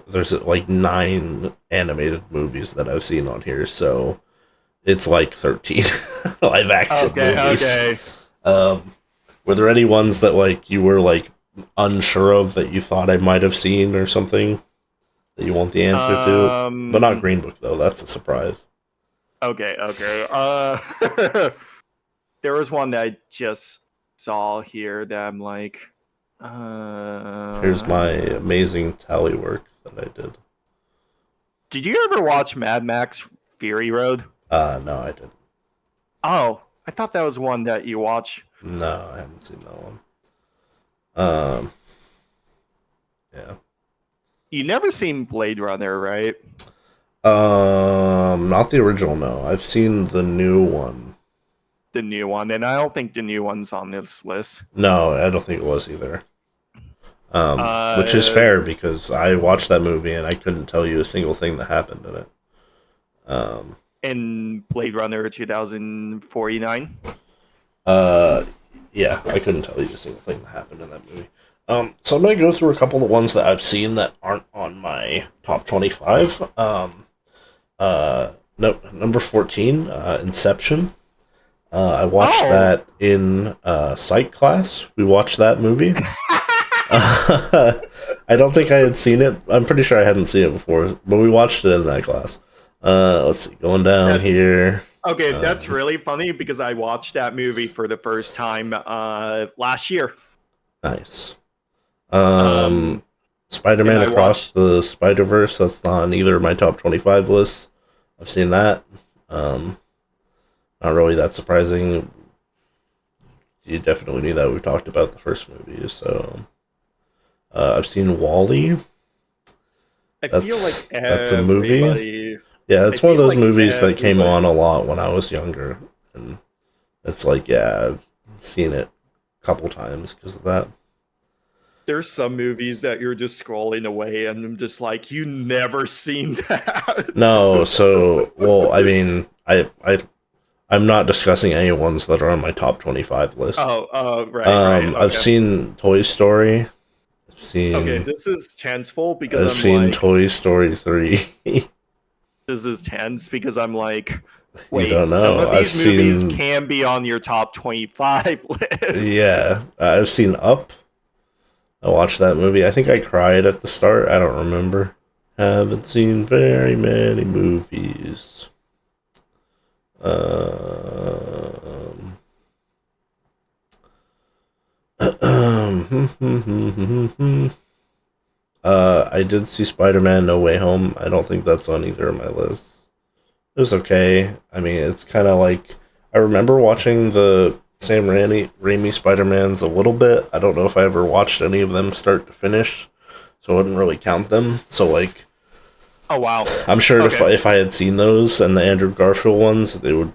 there's like 9 animated movies that I've seen on here, so it's like 13 live action movies. Okay. Were there any ones that like you were like unsure of that you thought I might have seen or something that you want the answer to? But not Green Book though. That's a surprise. Okay. There was one that I just saw here that I'm like, Here's my amazing tally work that I did. Did you ever watch Mad Max Fury Road? No, I didn't. Oh, I thought that was one that you watch. No, I haven't seen that one. Yeah. You never seen Blade Runner, right? Not the original. No, I've seen the new one. The new one, and I don't think the new one's on this list. No, I don't think it was either. Which is Uh, fair because I watched that movie and I couldn't tell you a single thing that happened in it. in Blade Runner 2049. Yeah, I couldn't tell you a single thing that happened in that movie. So I'm gonna go through a couple of the ones that I've seen that aren't on my top 25. No, number 14, Inception. I watched Oh. that in psych class. We watched that movie. I don't think I had seen it. I'm pretty sure I hadn't seen it before, but we watched it in that class. Let's see, going down That's- here. Okay, that's really funny because I watched that movie for the first time last year. Nice. Um, Spider-Man and I Across the Spider-Verse. That's not on either of my top 25 lists. I've seen that. Not really that surprising. You definitely knew that. We talked about the first movie, so I've seen Wall-E. I feel That's- like that's a movie? everybody- Yeah, it's I one of feel those like movies that came everybody- on a lot when I was younger, and it's like, yeah, I've seen it a couple times because of that. There's some movies that you're just scrolling away, and I'm just like, you never seen that. No, so well, I mean, I'm not discussing any ones that are on my top 25 list. Oh, right. I've okay. seen Toy Story. I've seen. Okay, this is tenseful because I've I'm seen like, Toy Story 3. this is tense because I'm like, wait, don't some know. of I've these movies seen- can be on your top 25 list. Yeah, I've seen Up. I watched that movie. I think I cried at the start. I don't remember. Haven't seen very many movies. I did see Spider-Man No Way Home. I don't think that's on either of my lists. It was okay. I mean, it's kind of like I remember watching the Sam Raimi Spider-Mans a little bit. I don't know if I ever watched any of them start to finish, so I wouldn't really count them. So like, Oh, wow. I'm sure Okay. if I had seen those and the Andrew Garfield ones, they would,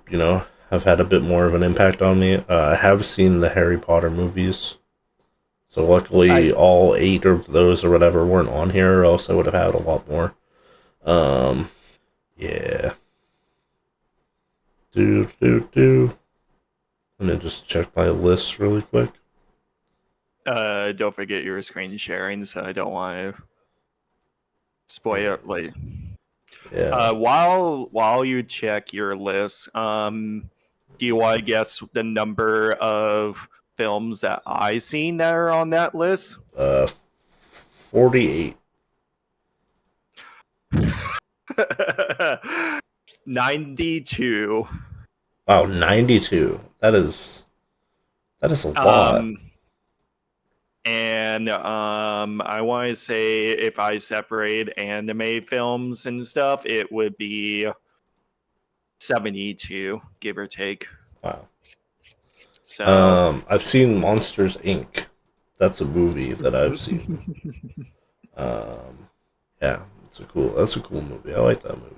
have had a bit more of an impact on me. I have seen the Harry Potter movies. So luckily, all 8 of those or whatever weren't on here, or else I would have had a lot more. Yeah. Let me just check my list really quick. Don't forget your screen sharing, so I don't want to spoil it. Like, Yeah. while you check your list, do you want to guess the number of films that I seen that are on that list? 48. 92. Wow, 92. That is a lot. And I want to say if I separate anime films and stuff, it would be 72, give or take. Wow. So I've seen Monsters Inc. That's a movie that I've seen. Yeah, that's a cool movie. I like that movie.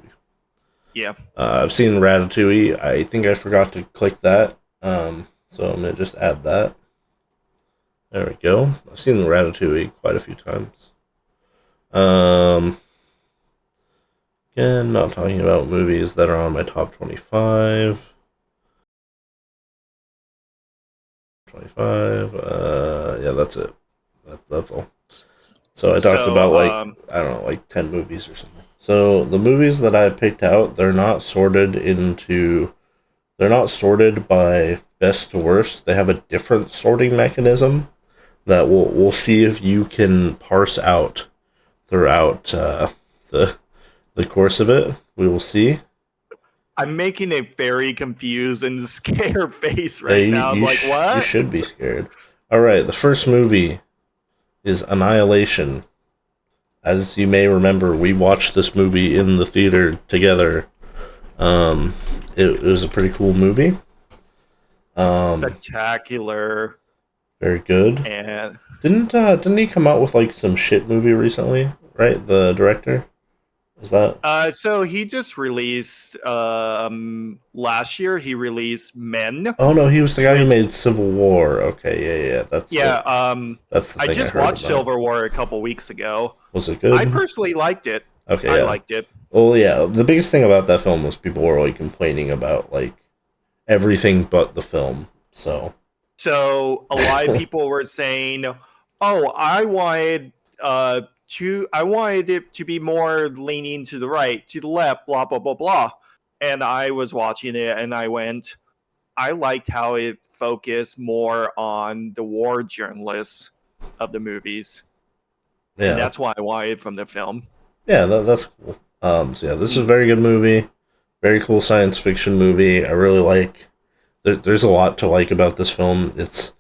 yeah. I've seen Ratatouille. I think I forgot to click that. So I'm gonna just add that. There we go. I've seen Ratatouille quite a few times. Again, not talking about movies that are on my top 25. 25. Yeah, that's it. That's all. So I talked So, about I don't know, like 10 movies or something. So the movies that I picked out, they're not sorted by best to worst. They have a different sorting mechanism that we'll see if you can parse out throughout the course of it. We will see. I'm making a very confused and scared face Yeah, right now. I'm like, You what? should be scared. All right, the first movie is Annihilation. As you may remember, we watched this movie in the theater together. It was a pretty cool movie. Spectacular. Very good. And Didn't he come out with like some shit movie recently? right? The director? Is that? So he just released last year. He released Men. Oh no, he was the guy who made Civil War. Okay, yeah. That's that's the I thing just heard watched about. Civil War a couple weeks ago. Was it good? I personally liked it. Okay, I yeah. liked it. Well, yeah. The biggest thing about that film was people were like complaining about like everything but the film. So So a lot of people were saying, "Oh, I wanted it to be more leaning to the right, to the left, blah blah blah blah." And I was watching it, and I went, I liked how it focused more on the war journalists of the movies, yeah, and that's what I wanted from the film. yeah, that's cool. So yeah, this is a very good movie, very cool science fiction movie. I really like. There's a lot to like about this film. This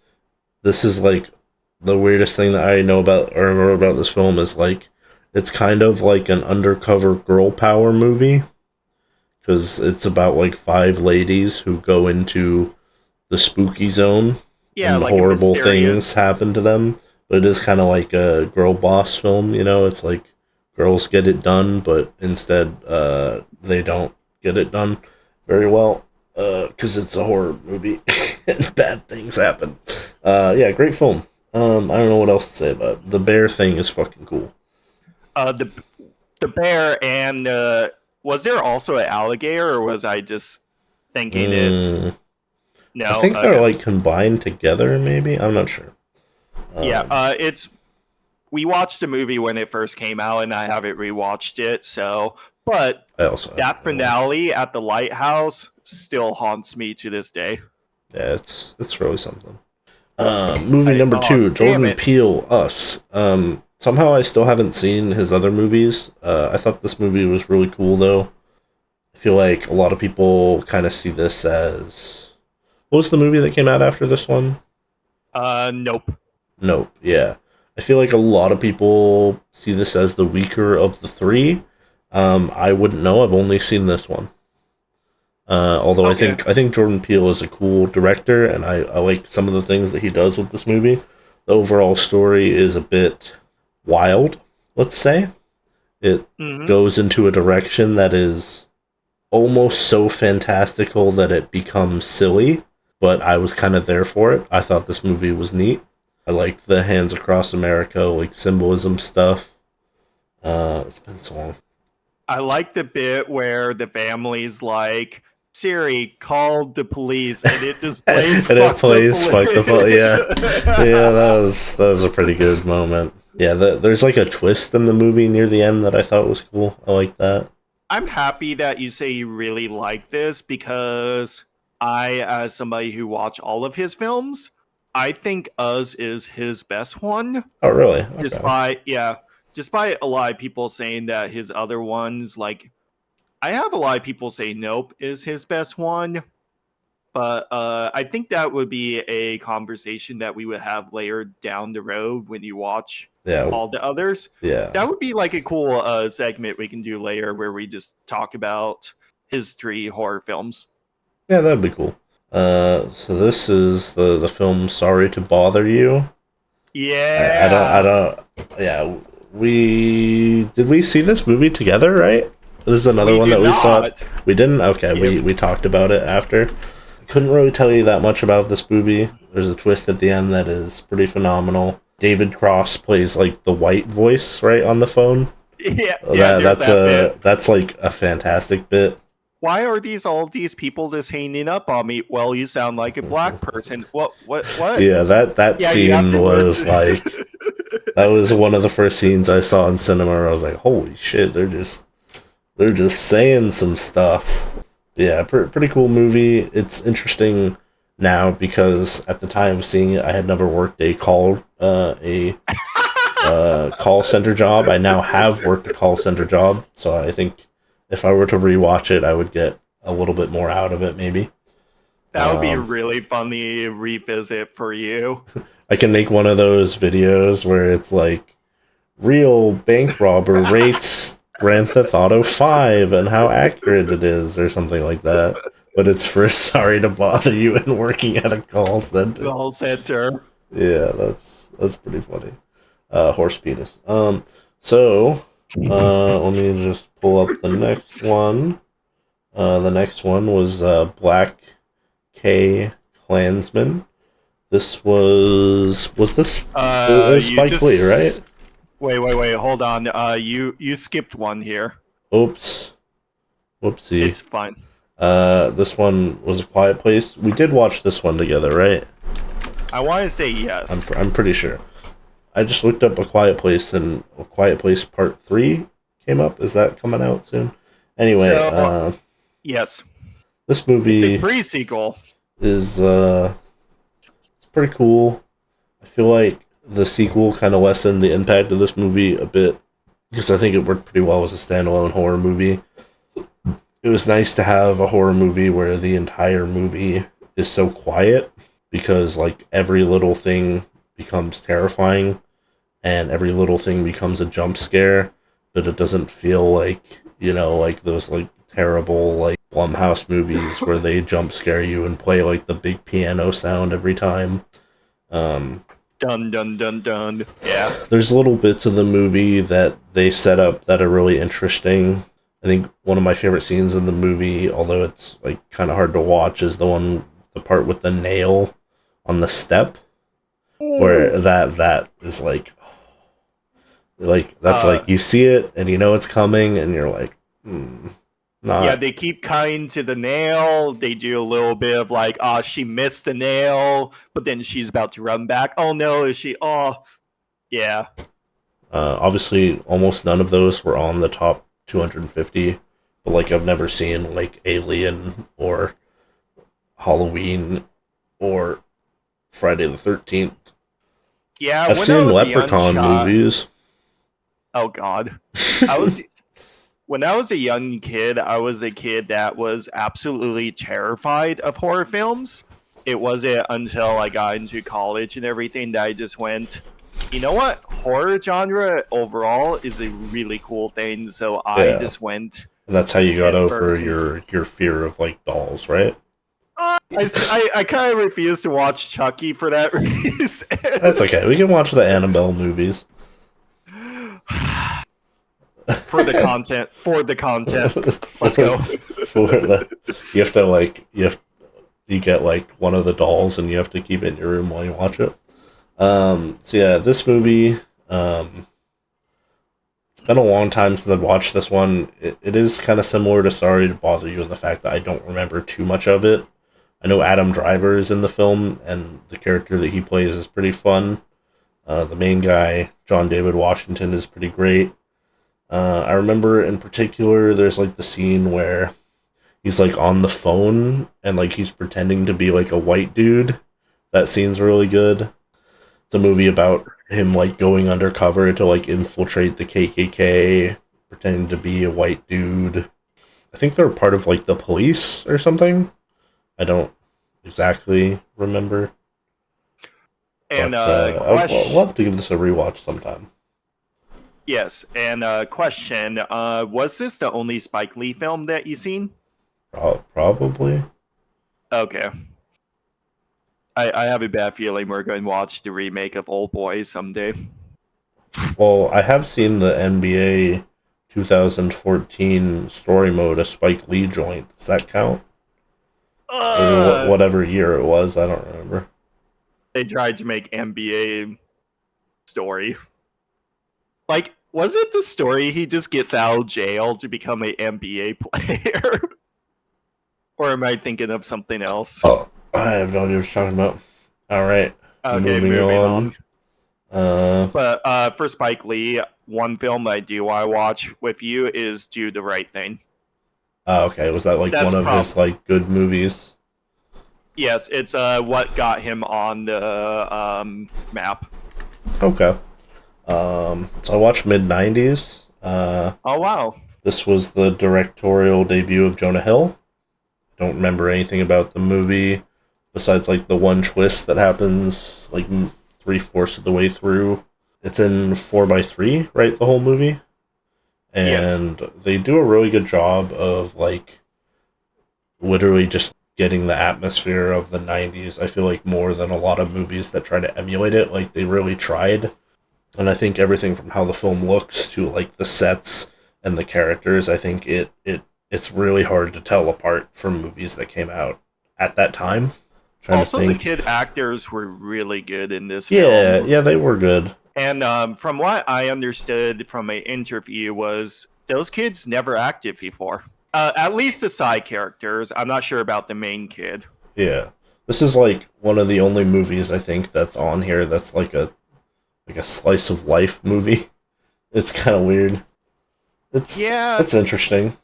is like the weirdest thing that I know about or remember about this film is like it's kind of like an undercover girl power movie because it's about like 5 ladies who go into the spooky zone Yeah, and like a horrible mysterious- things happen to them. But it is kind of like a girl boss film, you know. It's like girls get it done, but instead they don't get it done very well because it's a horror movie and bad things happen. Yeah, great film. I don't know what else to say about it. The bear thing is fucking cool. The bear and was there also an alligator, or was I just thinking it's no? I think they're like combined together, maybe. I'm not sure. It's we watched the movie when it first came out, and I haven't rewatched it. So, but I also that finale at the lighthouse still haunts me to this day. yeah, it's really something. Movie number 2, damn Jordan it. Peele, Us. Somehow I still haven't seen his other movies. I thought this movie was really cool though. I feel like a lot of people kind of see this as what was the movie that came out after this one? Nope. Nope. Yeah, I feel like a lot of people see this as the weaker of the 3. I wouldn't know. I've only seen this one. Although Okay. I think Jordan Peele is a cool director, and I like some of the things that he does with this movie. The overall story is a bit wild, let's say. It Mhm. goes into a direction that is almost so fantastical that it becomes silly, but I was kind of there for it. I thought this movie was neat. I liked the Hands Across America, like symbolism stuff. It's been so long. I like the bit where the family's like, Siri, call the police, and it just plays And fuck it plays the fuck the police. yeah, that was a pretty good moment. Yeah, there's like a twist in the movie near the end that I thought was cool. I like that. I'm happy that you say you really like this because I, as somebody who watched all of his films, I think Us is his best one. Oh, really? Okay. Despite a lot of people saying that his other ones, like, I have a lot of people say Nope is his best one, but I think that would be a conversation that we would have later down the road when you watch Yeah, all the others. yeah. That would be like a cool segment we can do later where we just talk about his 3 horror films. Yeah, that'd be cool. So this is the film Sorry to Bother You. Yeah. I don't. Yeah, did we see this movie together? Right. This is another We one did that we saw. not. We didn't. Okay, Yep. we talked about it after. Couldn't really tell you that much about this movie. There's a twist at the end that is pretty phenomenal. David Cross plays like the white voice right on the phone. Yeah, there's That's that bit. that's like a fantastic bit. Why are all these people just hanging up on me? Well, you sound like a black person. What? Yeah, that Yeah, you have scene to- was like that was one of the first scenes I saw in cinema where I was like, holy shit, they're just saying some stuff. Yeah, pretty cool movie. It's interesting now because at the time of seeing it, I had never worked a call center job. I now have worked a call center job, so I think if I were to rewatch it, I would get a little bit more out of it. Maybe That would be really funny revisit for you. I can make one of those videos where it's like real bank robber rates Grand Theft Auto 5 and how accurate it is, or something like that. But it's for Sorry to Bother You and working at a call center. Call center. Yeah, that's pretty funny. Horse penis. So Let me just pull up the next one. The next one was Black K Klansman. This was this it was Spike Lee, right? Wait, hold on. You skipped one here. Oops. Whoopsie. It's fine. This one was A Quiet Place. We did watch this one together, right? I want to say yes. I'm pretty sure. I just looked up A Quiet Place, and A Quiet Place Part 3 came up. Is that coming out soon? Anyway, Yes. this movie It's a pre-sequel. is it's pretty cool. I feel like the sequel kind of lessened the impact of this movie a bit because I think it worked pretty well as a standalone horror movie. It was nice to have a horror movie where the entire movie is so quiet because like every little thing becomes terrifying and every little thing becomes a jump scare, but it doesn't feel like, like those like terrible like Blumhouse movies where they jump scare you and play like the big piano sound every time. Dun dun dun dun. Yeah. There's little bits of the movie that they set up that are really interesting. I think one of my favorite scenes in the movie, although it's like kind of hard to watch, is the part with the nail on the step, where that is like that's like you see it and you know it's coming and you're like, not. Yeah, they keep cutting to the nail. They do a little bit of like, she missed the nail, but then she's about to run back. Oh no, is she? Oh, yeah. Obviously, almost none of those were on the top 250, but like I've never seen like Alien or Halloween or Friday the 13th. Yeah, I've seen Leprechaun movies. Oh God, when I was a young kid, I was a kid that was absolutely terrified of horror films. It wasn't until I got into college and everything that I just went, you know what? Horror genre overall is a really cool thing. So I just went. And that's how you got over your fear of like dolls, right? I kind of refuse to watch Chucky for that reason. That's okay. We can watch the Annabelle movies. For the content. Let's go. You get like one of the dolls and you have to keep it in your room while you watch it. So yeah, this movie, it's been a long time since I've watched this one. It is kind of similar to Sorry to Bother You in the fact that I don't remember too much of it. I know Adam Driver is in the film, and the character that he plays is pretty fun. The main guy, John David Washington, is pretty great. I remember in particular, there's like the scene where he's like on the phone and like he's pretending to be like a white dude. That scene's really good. It's a movie about him like going undercover to like infiltrate the KKK, pretending to be a white dude. I think they're part of like the police or something. I don't exactly remember. And I'd love to give this a rewatch sometime. Yes, and question: was this the only Spike Lee film that you seen? Probably. Okay. I have a bad feeling we're going to watch the remake of Old Boy someday. Well, I have seen the NBA 2014 story mode, a Spike Lee joint. Does that count? Whatever year it was, I don't remember. They tried to make NBA story. Like, was it the story he just gets out of jail to become an NBA player? Or am I thinking of something else? Oh, I have no idea what you're talking about. All right. Okay, moving on. But for Spike Lee, one film I do want to watch with you is Do the Right Thing. Okay. Was that like one of his like good movies? Yes, it's what got him on the map. Okay. So I watched mid-90s. Oh wow. This was the directorial debut of Jonah Hill. Don't remember anything about the movie besides like the one twist that happens like 3/4 of the way through. It's in 4:3, right? The whole movie. And yes. They do a really good job of like literally just getting the atmosphere of the 90s. I feel like more than a lot of movies that try to emulate it. Like they really tried. And I think everything from how the film looks to like the sets and the characters, I think it's really hard to tell apart from movies that came out at that time. Trying Also, to the think. kid actors were really good in this Yeah, film. yeah, they were good. And from what I understood from an interview was those kids never acted before. At least the side characters. I'm not sure about the main kid. Yeah. This is like one of the only movies I think that's on here that's like a slice of life movie. It's kind of weird. It's interesting.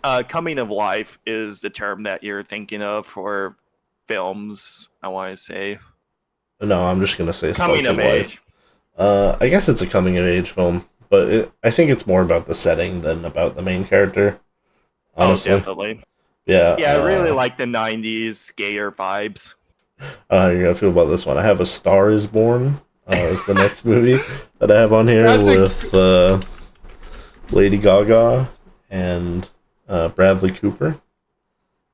Coming of life is the term that you're thinking of for films, I want to say. No, I'm just gonna say Coming slice of of life. age. I guess it's a coming of age film, but I think it's more about the setting than about the main character. Honestly, Oh, definitely. yeah. Yeah, I really like the 90s gayer vibes. I don't know how you're gonna feel about this one. I have A Star Is Born. Is the next movie that I have on here with Lady Gaga and Bradley Cooper.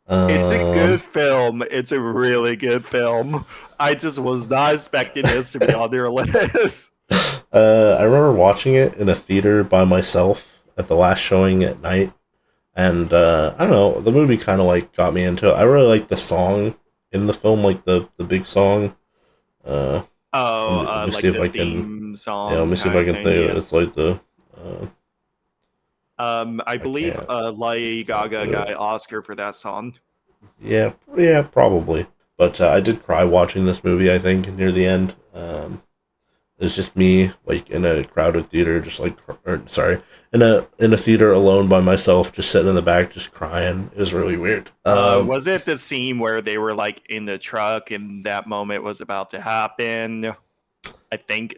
It's a good film. It's a really good film. I just was not expecting this to be on their list. I remember watching it in a theater by myself at the last showing at night, and I don't know, the movie kind of like got me into it. I really like the song in the film, like the big song. Let me Like see if the I can- theme song. Yeah, let me see if I can think of it. Yeah. It's like the I believe can't. Lady Gaga got an Oscar for that song. yeah, probably. But I did cry watching this movie, I think, near the end. It was just me, like, in a crowded theater, just like, in a theater alone by myself, just sitting in the back, just crying. It was really weird. Was it the scene where they were like in the truck and that moment was about to happen? I think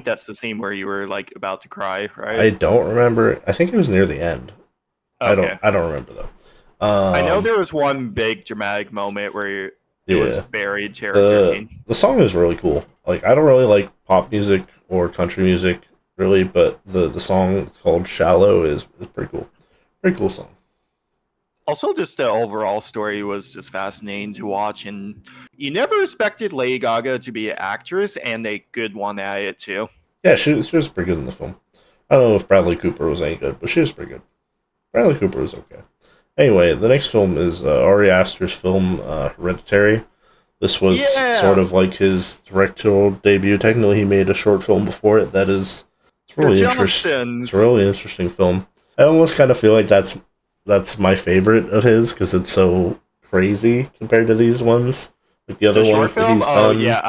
that's the scene where you were like about to cry, right? I don't remember. I think it was near the end. Okay. I don't remember though. I know there was one big dramatic moment where it was very terrifying. The song is really cool. Like, I don't really like pop music or country music really, but the song, it's called Shallow, is pretty cool. Pretty cool song. Also, just the overall story was just fascinating to watch, and you never expected Lady Gaga to be an actress, and a good one at it too. Yeah, she was pretty good in the film. I don't know if Bradley Cooper was any good, but she was pretty good. Bradley Cooper was okay. Anyway, the next film is Ari Aster's film, Hereditary. This was sort of like his directorial debut. Technically, he made a short film before it. It's really interesting. It's a really interesting film. I almost kind of feel like that's my favorite of his because it's so crazy compared to these ones, like the other ones that he's done. Yeah,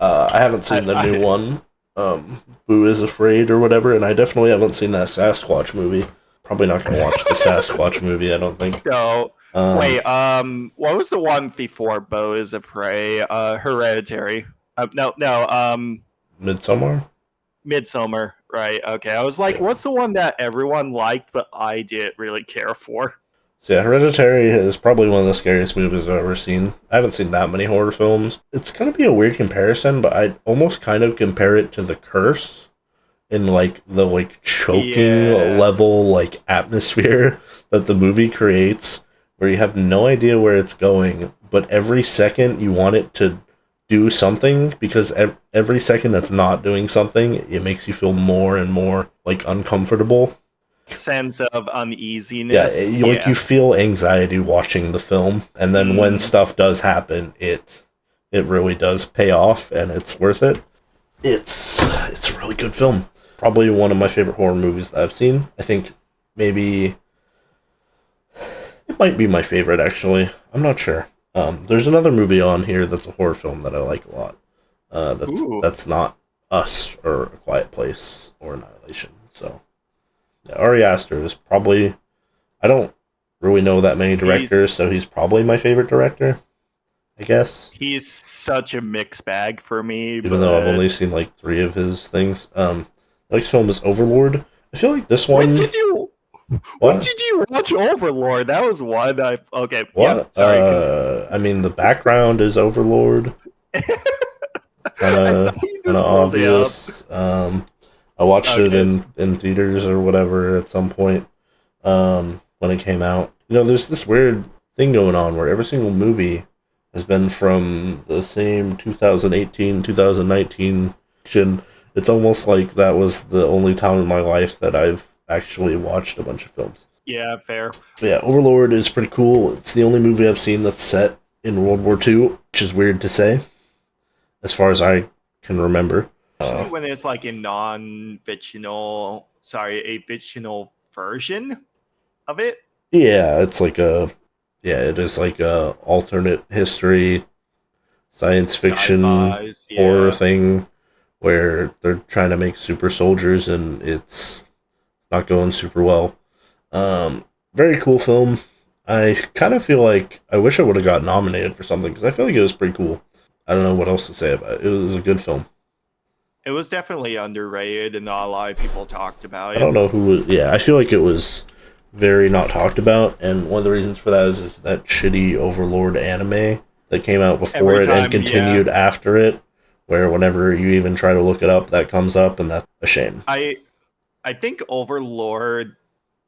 I haven't seen the new one, Boo is Afraid or whatever, and I definitely haven't seen that Sasquatch movie. Probably not going to watch the Sasquatch movie, I don't think. No. Wait, what was the one before Bo is Afraid? Hereditary. No, Midsommar? Midsommar, right? Okay, I was like, what's the one that everyone liked, but I didn't really care for? So yeah, Hereditary is probably one of the scariest movies I've ever seen. I haven't seen that many horror films. It's going to be a weird comparison, but I'd almost kind of compare it to The Curse in like the like choking level like atmosphere that the movie creates, where you have no idea where it's going, but every second you want it to do something, because every second that's not doing something, it makes you feel more and more like uncomfortable. Sense of uneasiness. You feel anxiety watching the film, and then when stuff does happen, it really does pay off, and it's worth it. It's a really good film. Probably one of my favorite horror movies that I've seen. I think maybe it might be my favorite, actually. I'm not sure. There's another movie on here that's a horror film that I like a lot. That's not Us or A Quiet Place or Annihilation. So, yeah, Ari Aster is probably... I don't really know that many directors, so he's probably my favorite director, I guess. He's such a mixed bag for me. Even though I've only seen like 3 of his things. The next film is Overlord. I feel like this one... What did you watch Overlord? That was one I... Okay, what? Yeah, sorry. I mean, the background is Overlord. Kind of obvious. I watched it in theaters or whatever at some point when it came out. You know, there's this weird thing going on where every single movie has been from the same 2018, 2019 action. It's almost like that was the only time in my life that I've actually watched a bunch of films. Yeah, fair. But yeah, Overlord is pretty cool. It's the only movie I've seen that's set in World War II, which is weird to say, as far as I can remember. Especially when it's like a a fictional version of it. Yeah, it's like it is like a alternate history, science fiction, Sci-fis, horror yeah. thing where they're trying to make super soldiers and it's not going super well. Very cool film. I kind of feel like I wish I would have got nominated for something because I feel like it was pretty cool. I don't know what else to say about it. It was a good film. It was definitely underrated, and not a lot of people talked about I it. don't know who was. Yeah, I feel like it was very not talked about, and one of the reasons for that is that shitty Overlord anime that came out before Every it time, and continued after it, where whenever you even try to look it up, that comes up, and that's a shame. I think Overlord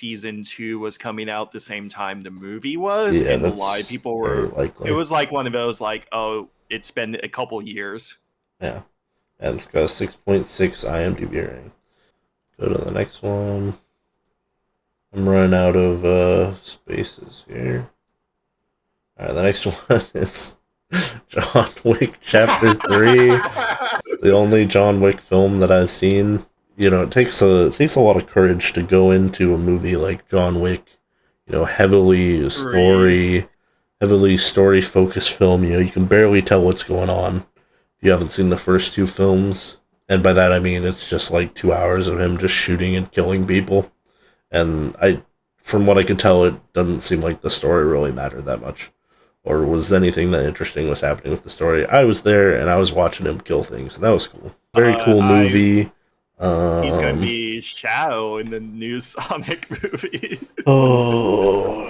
season 2 was coming out the same time the movie was, Yeah, and a that's lot of people very were. likely. It was like one of those like, oh, it's been a couple years. Yeah, and it's got a 6.6 IMDb rating. Go to the next one. I'm running out of spaces here. Alright, the next one is John Wick Chapter 3. The only John Wick film that I've seen. You know, it takes a lot of courage to go into a movie like John Wick, you know, heavily story focused film. You know, you can barely tell what's going on if you haven't seen the first two films. And by that I mean it's just like 2 hours of him just shooting and killing people. And from what I could tell, it doesn't seem like the story really mattered that much, or was anything that interesting was happening with the story. I was there and I was watching him kill things, and that was cool. Very cool movie. He's gonna be Shadow in the new Sonic movie. Oh,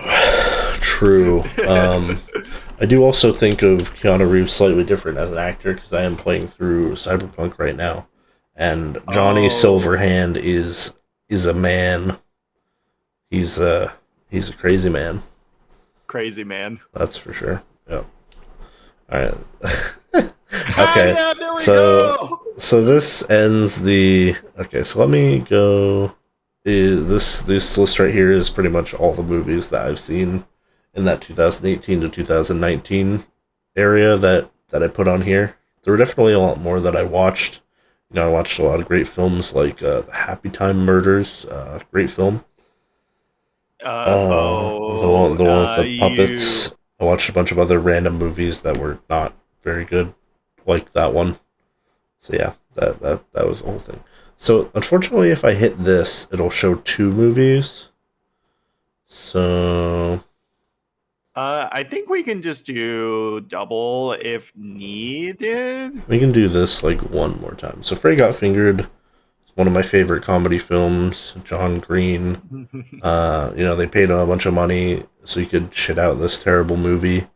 true. I do also think of Keanu Reeves slightly different as an actor because I am playing through Cyberpunk right now, and Johnny Silverhand is a man. He's a crazy man. Crazy man. That's for sure. Yep. All right. Okay. Yeah, there we go. So this ends the. Okay, so let me go. This list right here is pretty much all the movies that I've seen in that 2018 to 2019 area that I put on here. There were definitely a lot more that I watched. You know, I watched a lot of great films like The Happy Time Murders, great film. The one with the puppets. I watched a bunch of other random movies that were not very good, like that one. So yeah, that was the whole thing. So unfortunately, if I hit this, it'll show two movies. So I think we can just do double if needed. we can do this like one more time. So Frey Got Fingered. One of my favorite comedy films. John Green. You know, they paid him a bunch of money so he could shit out this terrible movie.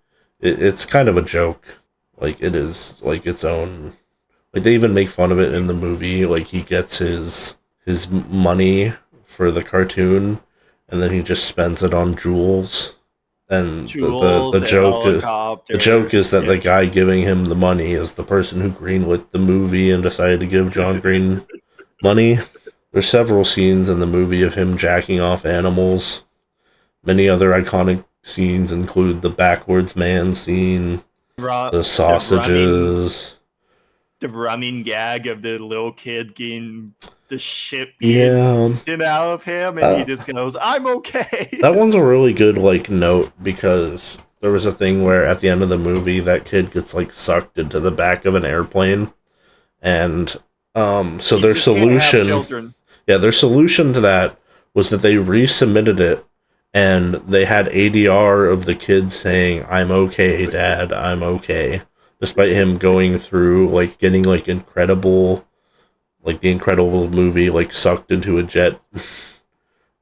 It's kind of a joke. Like, it is like its own. Like, they even make fun of it in the movie. Like, he gets his money for the cartoon, and then he just spends it on jewels. And the joke is that the guy giving him the money is the person who greenlit the movie and decided to give John Green money. There's several scenes in the movie of him jacking off animals. Many other iconic scenes include the backwards man scene, the sausages, the running gag of the little kid getting the shit beaten out of him, and he just goes, "I'm okay." That one's a really good like note because there was a thing where at the end of the movie that kid gets like sucked into the back of an airplane, and so their solution to that was that they resubmitted it, and they had ADR of the kid saying, "I'm okay, Dad, I'm okay," despite him going through like getting like the Incredible movie, like sucked into a jet,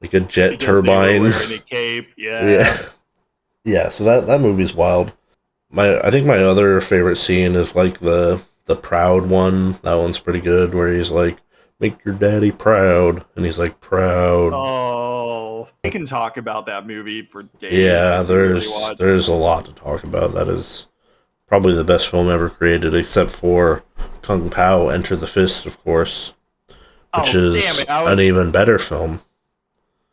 like a jet turbine. Wearing a cape, yeah. So that movie's wild. I think my other favorite scene is like the proud one. That one's pretty good, where he's like, "Make your daddy proud," and he's like, "Proud." Oh, we can talk about that movie for days. Yeah, there's a lot to talk about. That is probably the best film ever created, except for Kung Pao Enter the Fist, of course, which Oh, is damn it. an even better film.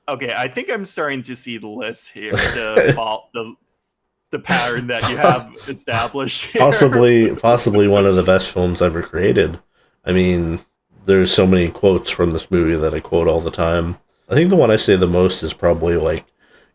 Okay, I think I'm starting to see the list here, the pattern that you have established here. Possibly one of the best films ever created. I mean, there's so many quotes from this movie that I quote all the time. I think the one I say the most is probably like,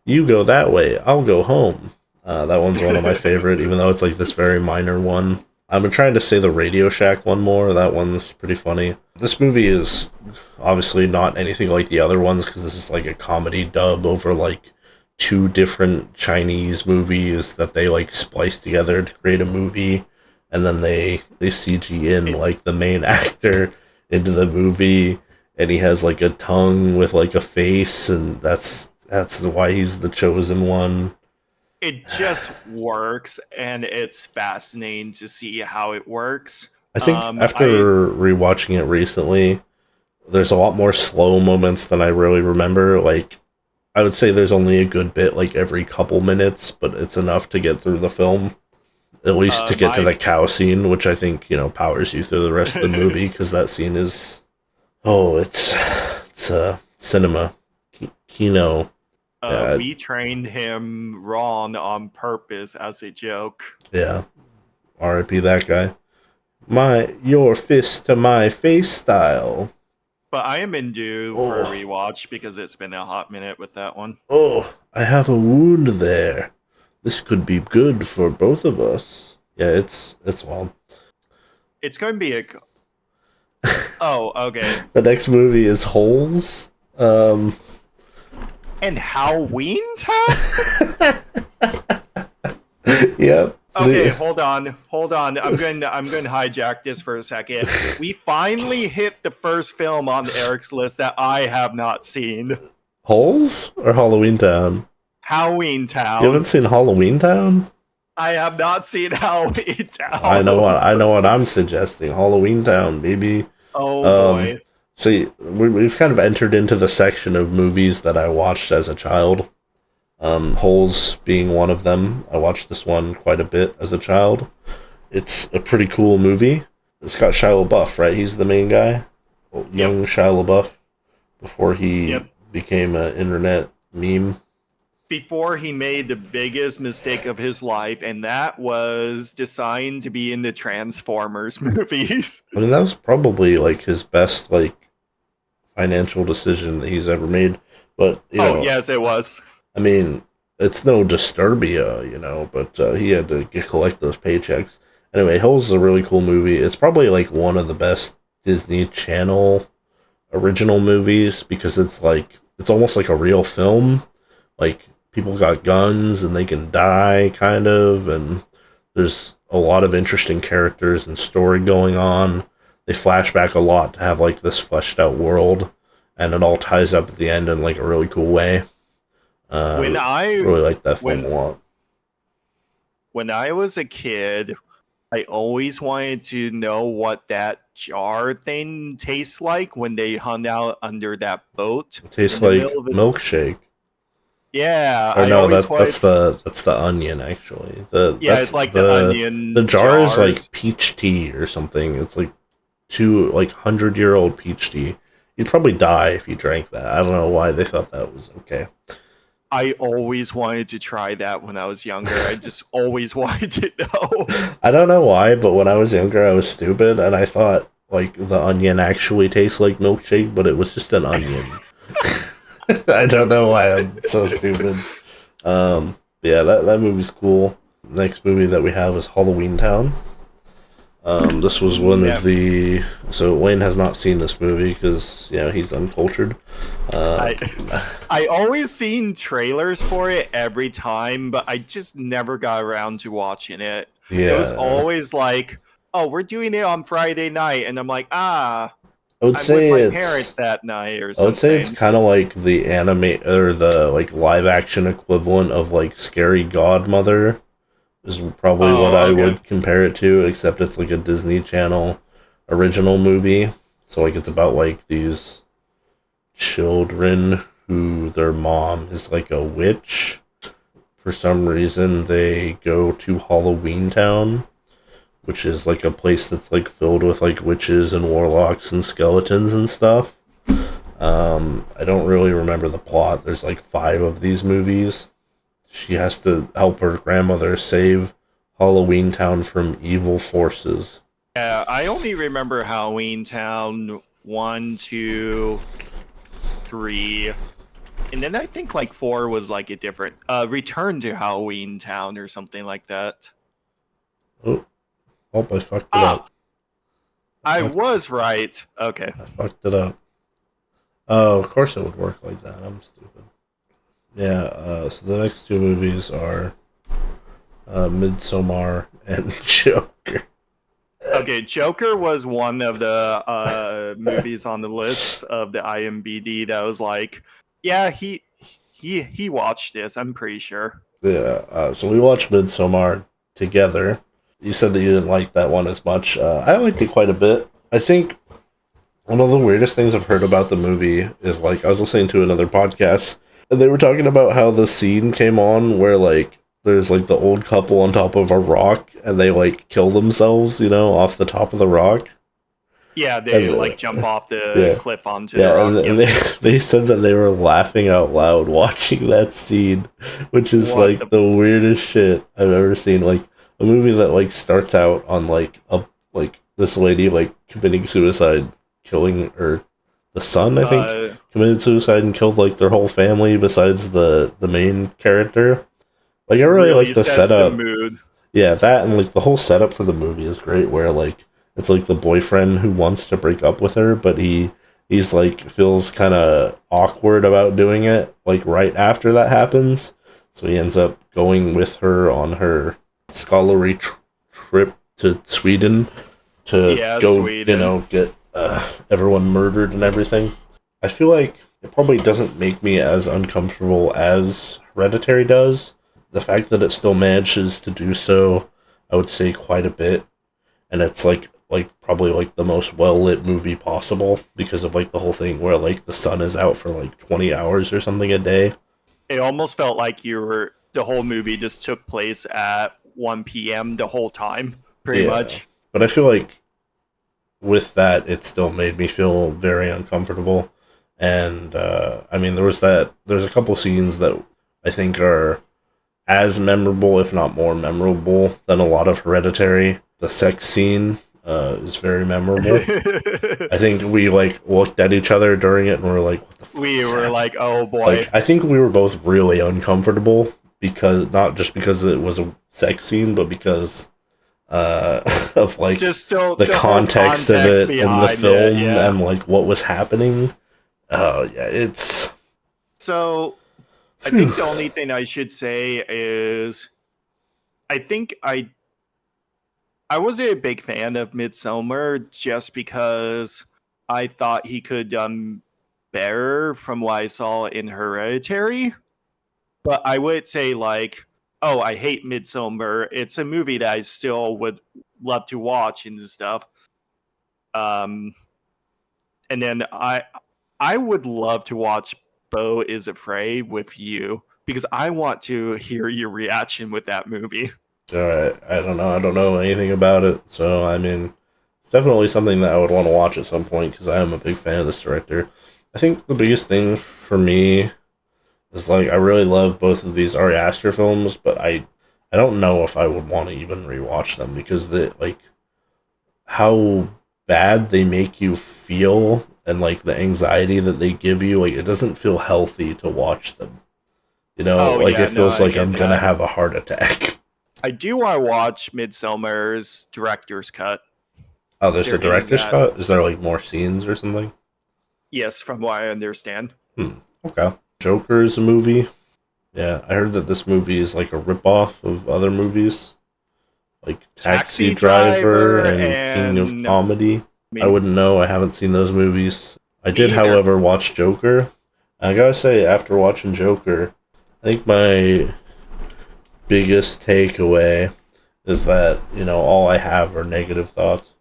"You go that way, I'll go home." That one's one of my favorite, even though it's like this very minor one. I'm trying to say the Radio Shack one more. That one's pretty funny. This movie is obviously not anything like the other ones because this is like a comedy dub over like 2 different Chinese movies that they like splice together to create a movie, and then they CG in like the main actor into the movie, and he has like a tongue with like a face, and that's why he's the chosen one. It just works, and it's fascinating to see how it works. I think after rewatching it recently, there's a lot more slow moments than I really remember. Like, I would say there's only a good bit like every couple minutes, but it's enough to get through the film. At least to get to the cow scene, which I think, powers you through the rest of the movie, because that scene is... Oh, it's cinema. Kino. We trained him wrong on purpose as a joke. Yeah. R.I.P. that guy. Your fist to my face style. But I am in due for a rewatch because it's been a hot minute with that one. Oh, I have a wound there. This could be good for both of us. Yeah, it's wild. It's going to be a... Oh, okay. The next movie is Holes. And Halloween Town? Yep. Okay, hold on. I'm going to hijack this for a second. We finally hit the first film on Eric's list that I have not seen. Holes or Halloween Town? Halloween Town. You haven't seen Halloween Town? I have not seen Halloween Town. I know what I'm suggesting. Halloween Town, baby. Oh boy. See, we've kind of entered into the section of movies that I watched as a child. Holes being one of them. I watched this one quite a bit as a child. It's a pretty cool movie. It's got Shia LaBeouf, right? He's the main guy. Young Shia LaBeouf before he became an internet meme. Before he made the biggest mistake of his life, and that was deciding to be in the Transformers movies. I mean, that was probably like his best like financial decision that he's ever made. But yes, it was. I mean, it's no Disturbia, but he had to collect those paychecks. Anyway, Holes is a really cool movie. It's probably like one of the best Disney Channel original movies because it's almost like a real film. Like, people got guns and they can die, kind of, and there's a lot of interesting characters and story going on. They flash back a lot to have like this fleshed out world, and it all ties up at the end in like a really cool way. I really like that film a lot. When I was a kid, I always wanted to know what that jar thing tastes like when they hung out under that boat. It tastes like milkshake. Yeah, or no, that's the onion actually. It's like the onion. The jar is like peach tea or something. It's like 100-year-old peach tea. You'd probably die if you drank that. I don't know why they thought that was okay. I always wanted to try that when I was younger. I just always wanted to know. I don't know why, but when I was younger, I was stupid and I thought like the onion actually tastes like milkshake, but it was just an onion. I don't know why I'm so stupid. Yeah, that movie's cool. Next movie that we have is Halloween Town. This was one of the... So Wayne has not seen this movie because, he's uncultured. I always seen trailers for it every time, but I just never got around to watching it. Yeah. It was always like, oh, we're doing it on Friday night, and I'm like, I would say with my parents that night or something. I would say it's kind of like the anime or the like live action equivalent of like Scary Godmother is probably what I would compare it to, except it's like a Disney Channel original movie. So like it's about like these children who their mom is like a witch. For some reason they go to Halloween Town. which is like a place that's like filled with like witches and warlocks and skeletons and stuff. I don't really remember the plot. There's like 5 of these movies. She has to help her grandmother save Halloween Town from evil forces. Yeah, I only remember Halloween Town 1, 2, 3, and then I think like 4 was like a different Return to Halloween Town or something like that. Oh, I fucked it up. I was right. Okay. I fucked it up. Oh, of course it would work like that. I'm stupid. Yeah, so the next 2 movies are Midsommar and Joker. Okay, Joker was one of the movies on the list of the IMDb that was like, yeah, he watched this, I'm pretty sure. Yeah, so we watched Midsommar together. You said that you didn't like that one as much. I liked it quite a bit. I think one of the weirdest things I've heard about the movie is, like, I was listening to another podcast, and they were talking about how the scene came on where, like, there's, like, the old couple on top of a rock, and they, like, kill themselves, you know, off the top of the rock. Yeah, they, And, like, jump off the cliff onto the Yeah, rock. and they said that they were laughing out loud watching that scene, which is, What like, the weirdest shit I've ever seen. Like, a movie that, like, starts out on, like, this lady, like, committing suicide, killing her, the son, I think, committed suicide and killed, like, their whole family besides the main character. Like, I really like the sets setup. the mood. Yeah, that and, like, the whole setup for the movie is great, where, like, it's, like, the boyfriend who wants to break up with her, but he's, like, feels kind of awkward about doing it, like, right after that happens. So he ends up going with her on her scholarly trip to Sweden to go, Sweden. you know, get everyone murdered and everything. I feel like it probably doesn't make me as uncomfortable as Hereditary does. The fact that it still manages to do so, I would say, quite a bit. And it's like probably like the most well-lit movie possible because of like the whole thing where like the sun is out for like 20 hours or something a day. It almost felt like the whole movie just took place at 1 p.m. the whole time, pretty much. But I feel like with that, it still made me feel very uncomfortable. And I mean, there's a couple scenes that I think are as memorable, if not more memorable, than a lot of Hereditary. The sex scene is very memorable. I think we like looked at each other during it and were like, "What the fuck?" We were like, "Oh boy!" Like, I think we were both really uncomfortable because not just because it was a sex scene, but because of like just the the whole context of it in the behind film it, yeah. and like what was happening. Oh yeah, it's So, I think the only thing I should say is, I think I was a big fan of Midsommar just because I thought he could done better from what I saw in Hereditary. But I would say like, oh, I hate Midsommar. It's a movie that I still would love to watch and stuff. And then I would love to watch Beau is Afraid with you because I want to hear your reaction with that movie. alright. I don't know anything about it, so I mean, it's definitely something that I would want to watch at some point because I am a big fan of this director. I think the biggest thing for me is like I really love both of these Ari Aster films, but I don't know if I would want to even rewatch them because they like how bad they make you feel and like the anxiety that they give you, like it doesn't feel healthy to watch them. You know, it feels like I'm gonna have a heart attack. I do want to watch Midsommar's director's cut. Oh, there's a There is director's that. cut? Is there like more scenes or something? Yes, from what I understand. Okay. Joker is a movie. Yeah, I heard that this movie is like a ripoff of other movies. Like Taxi Driver and King of and- Comedy. I wouldn't know. I haven't seen those movies. I did, either. however, watch Joker. I gotta say, after watching Joker, I think my biggest takeaway is that, you know, all I have are negative thoughts.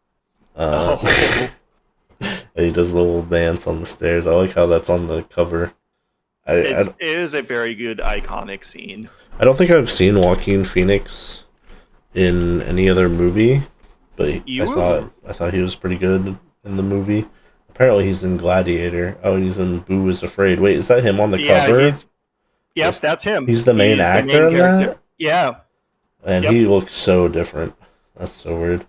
He does a little dance on the stairs. I like how that's on the cover. It is a very good iconic scene. I don't think I've seen Joaquin Phoenix in any other movie, but I thought he was pretty good in the movie. Apparently, he's in Gladiator. Oh, he's in Boo is Afraid. Wait, is that him on the cover? Yep, that's him. He's the main actor in that? Yeah. And he looks so different. That's so weird.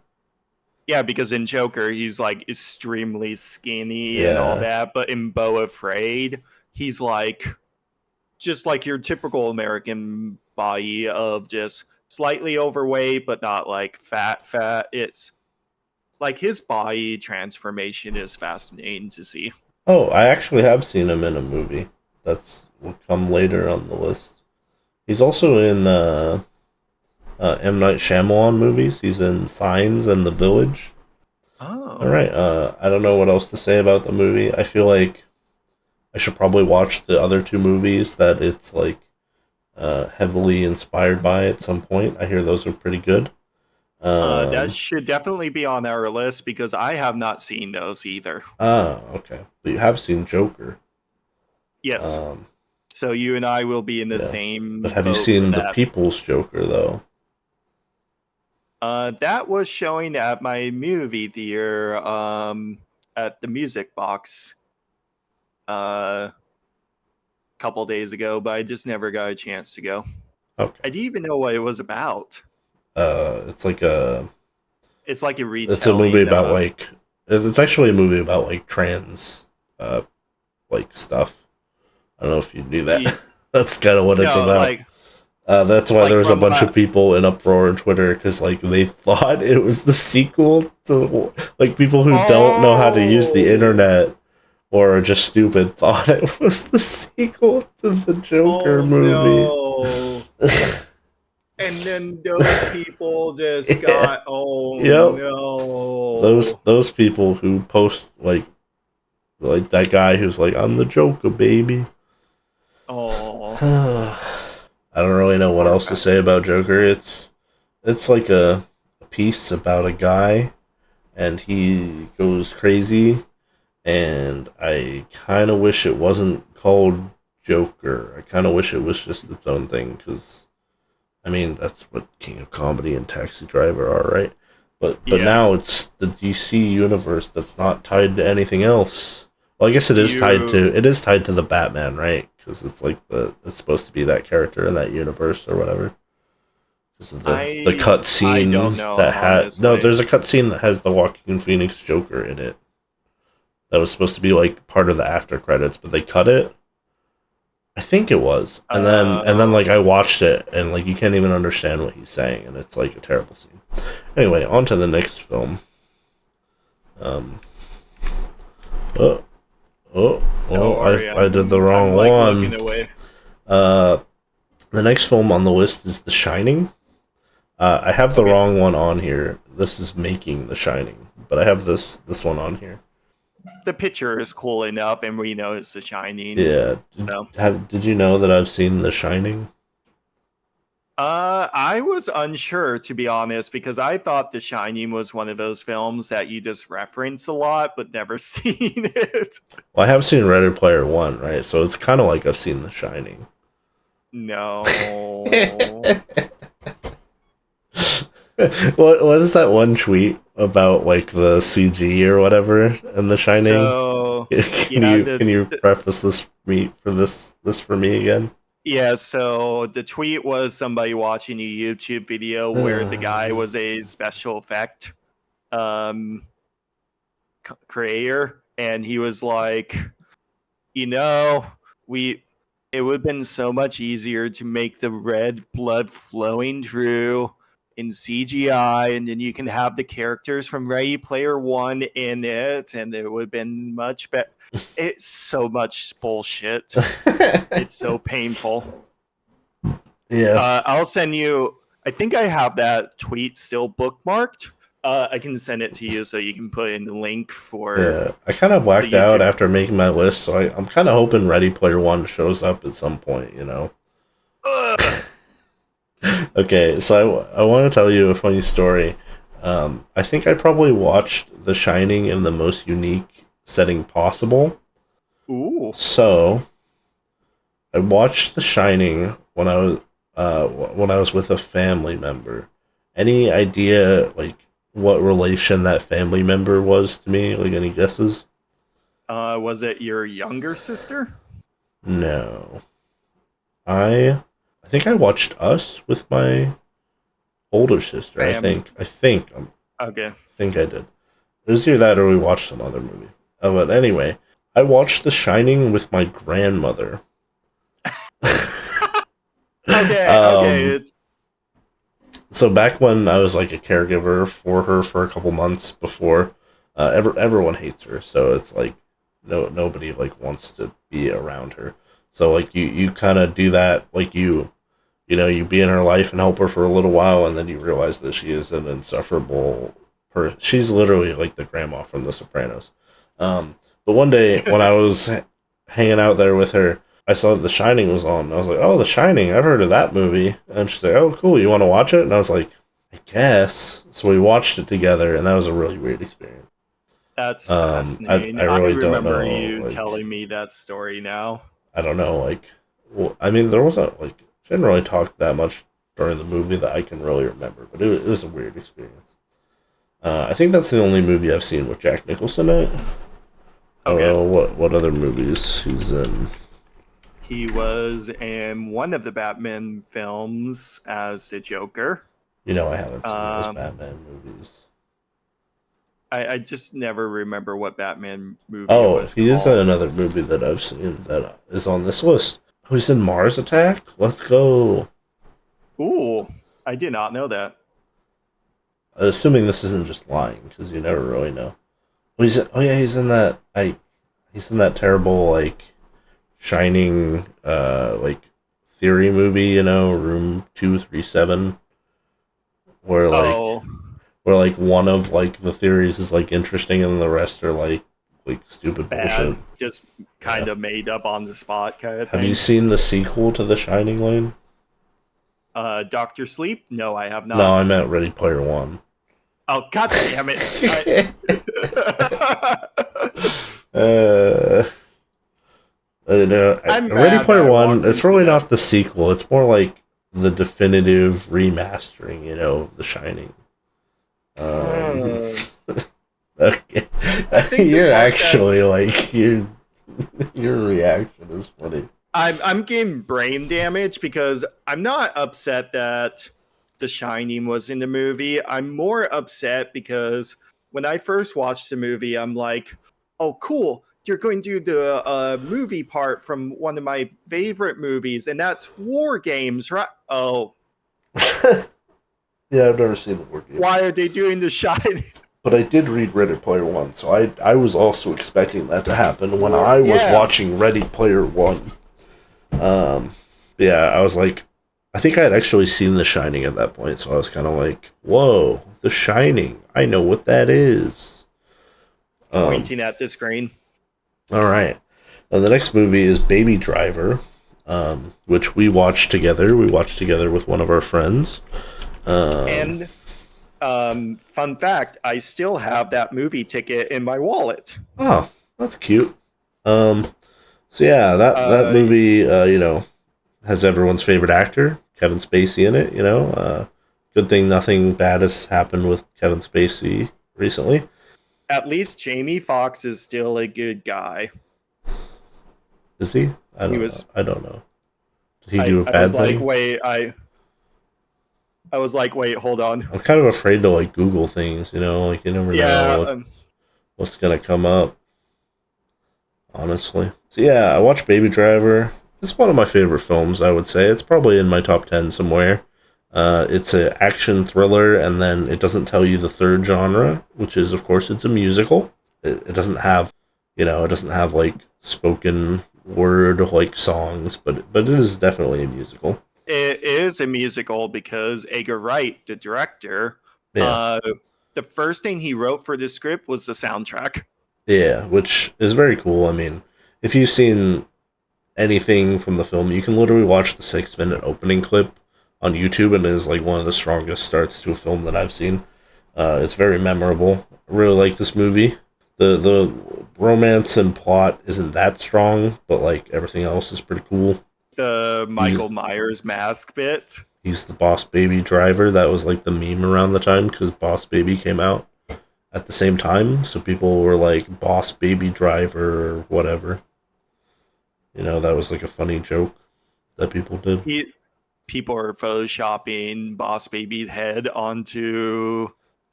Yeah, because in Joker, he's like extremely skinny and all that. But in Beau Afraid, he's like just like your typical American body of just slightly overweight, but not like fat. It's like his body transformation is fascinating to see. Oh, I actually have seen him in a movie. That's will come later on the list. He's also in M. Night Shyamalan movies. He's in Signs and The Village. Oh. All right. I don't know what else to say about the movie. I feel like I should probably watch the other two movies that it's like heavily inspired by at some point. I hear those are pretty good. That should definitely be on our list because I have not seen those either. Okay. But you have seen Joker. Yes. So you and I will be in the same. But have you seen The People's Joker though? That was showing at my movie theater at the Music Box couple days ago, but I just never got a chance to go. Okay. I didn't even know what it was about. It's like a retelling. It's a movie about like it's actually a movie about like trans like stuff. I don't know if you knew that. Yeah. That's kind of what it's about. Like, that's why like there was a bunch from, of people in uproar on Twitter because like they thought it was the sequel to like people who don't know how to use the internet or are just stupid thought it was the sequel to the Joker movie. No. And then those people just got no. Those people who post like that guy who's like, I'm the Joker, baby. Oh. I don't really know what else to say about Joker. It's like a piece about a guy and he goes crazy, and I kind of wish it wasn't called Joker. I kind of wish it was just its own thing, because I mean that's what King of Comedy and Taxi Driver are, right? But now it's the DC universe that's not tied to anything else. Well, I guess it is tied to the Batman, right? Because it's like it's supposed to be that character in that universe or whatever. This is the cut scene that has there's a cut scene that has the Joaquin Phoenix Joker in it. That was supposed to be like part of the after credits, but they cut it. I think it was, and then like I watched it, and like you can't even understand what he's saying, and it's like a terrible scene. Anyway, on to the next film. I did the wrong one. The next film on the list is The Shining. I have the wrong one on here. This is Making The Shining, but I have this one on here. The picture is cool enough, and we know it's The Shining. Yeah. Did you know that I've seen The Shining? I was unsure, to be honest, because I thought The Shining was one of those films that you just reference a lot, but never seen it. Well, I have seen Ready Player One, right? So it's kind of like I've seen The Shining. No. What is that one tweet about, like the CG or whatever in The Shining? So, can you preface this for me again? Yeah, so the tweet was somebody watching a YouTube video where the guy was a special effect creator, and he was like, it would have been so much easier to make the red blood flowing through in CGI, and then you can have the characters from Ready Player One in it, and it would have been much better. It's so much bullshit. It's so painful. Yeah. I'll send you. I think I have that tweet still bookmarked. I can send it to you so you can put in the link for. Yeah, I kind of blacked out after making my list, so I'm kind of hoping Ready Player One shows up at some point. Okay, so I want to tell you a funny story. I think I probably watched The Shining in the most unique setting possible. Ooh. So I watched The Shining when I was with a family member. Any idea like what relation that family member was to me? Like, any guesses? Was it your younger sister? No. I think I watched Us with my older sister. I think Okay. I did. It was either that or we watched some other movie. But anyway, I watched The Shining with my grandmother. Okay. It's So back when I was like a caregiver for her for a couple months before, everyone hates her. So it's like nobody like wants to be around her. So like you kind of do that, like you be in her life and help her for a little while, and then you realize that she is an insufferable person. She's literally like the grandma from The Sopranos. But one day when I was hanging out there with her, I saw that The Shining was on. I was like, "Oh, The Shining! I've heard of that movie." And she's like, "Oh, cool. You want to watch it?" And I was like, "I guess." So we watched it together, and that was a really weird experience. that's fascinating. I really don't remember know, you like- telling me that story now. I don't know, like, well, I mean, there wasn't like she didn't really talk that much during the movie that I can really remember, but it was a weird experience. I think that's the only movie I've seen with Jack Nicholson in it. I don't know what other movies he's in. He was in one of the Batman films as the Joker. I haven't seen those Um, Batman movies. I just never remember what Batman movie it Oh, was he is in called. another movie that I've seen that is on this list. Oh, he's in Mars Attack? Let's go. Ooh, I did not know that. Assuming this isn't just lying, because you never really know. He's in that he's in that terrible like Shining like theory movie, Room 237, where like one of like the theories is like interesting and the rest are like stupid Bad, bullshit. just kind of made up on the spot kind of Have thing. you seen the sequel to The Shining, Lane? Doctor Sleep? No, I have not. No, I meant Ready Player One. Oh, god damn it! I don't know. I'm Ready mad Player that I One. walked It's into really that. not the sequel. It's more like the definitive remastering. of The Shining. Okay, think you're the part actually like your reaction is funny. I'm getting brain damage because I'm not upset that The Shining was in the movie. I'm more upset because when I first watched the movie, I'm like, oh, cool. You're going to do the movie part from one of my favorite movies, and that's War Games, right? Oh, Yeah, I've never seen the War Games. why are they doing The Shining? But I did read Ready Player One, so I was also expecting that to happen when I was Yeah. watching Ready Player One. Yeah, I was like, I think I had actually seen The Shining at that point, so I was kind of like, whoa, The Shining, I know what that is. Pointing at the screen. All right, and the next movie is Baby Driver, which we watched together. We watched together with one of our friends. And fun fact, I still have that movie ticket in my wallet. Oh, that's cute. So yeah, that movie, has everyone's favorite actor, Kevin Spacey, in it. Good thing nothing bad has happened with Kevin Spacey recently. At least Jamie Foxx is still a good guy. Is he? I don't know. I don't know. Did he do a I bad was thing? like, wait, I was like, wait, hold on. I'm kind of afraid to like Google things. You never know what's gonna come up. Honestly, so yeah, I watched Baby Driver. It's one of my favorite films. I would say it's probably in my top 10 somewhere. It's an action thriller, and then it doesn't tell you the third genre, which is, of course, it's a musical. It doesn't have, it doesn't have like spoken word like songs, but it is definitely a musical. It is a musical because Edgar Wright, the director, Yeah, the first thing he wrote for the script was the soundtrack. yeah, which is very cool. I mean, if you've seen anything from the film, you can literally watch the 6-minute opening clip on YouTube, and it is like one of the strongest starts to a film that I've seen. It's very memorable. I really like this movie. The romance and plot isn't that strong, but like everything else is pretty cool. The Michael Myers mask bit. He's the Boss Baby driver. That was like the meme around the time because Boss Baby came out at the same time. So people were like Boss Baby driver or whatever. You know, that was like a funny joke that people did. People are photoshopping Boss Baby's head onto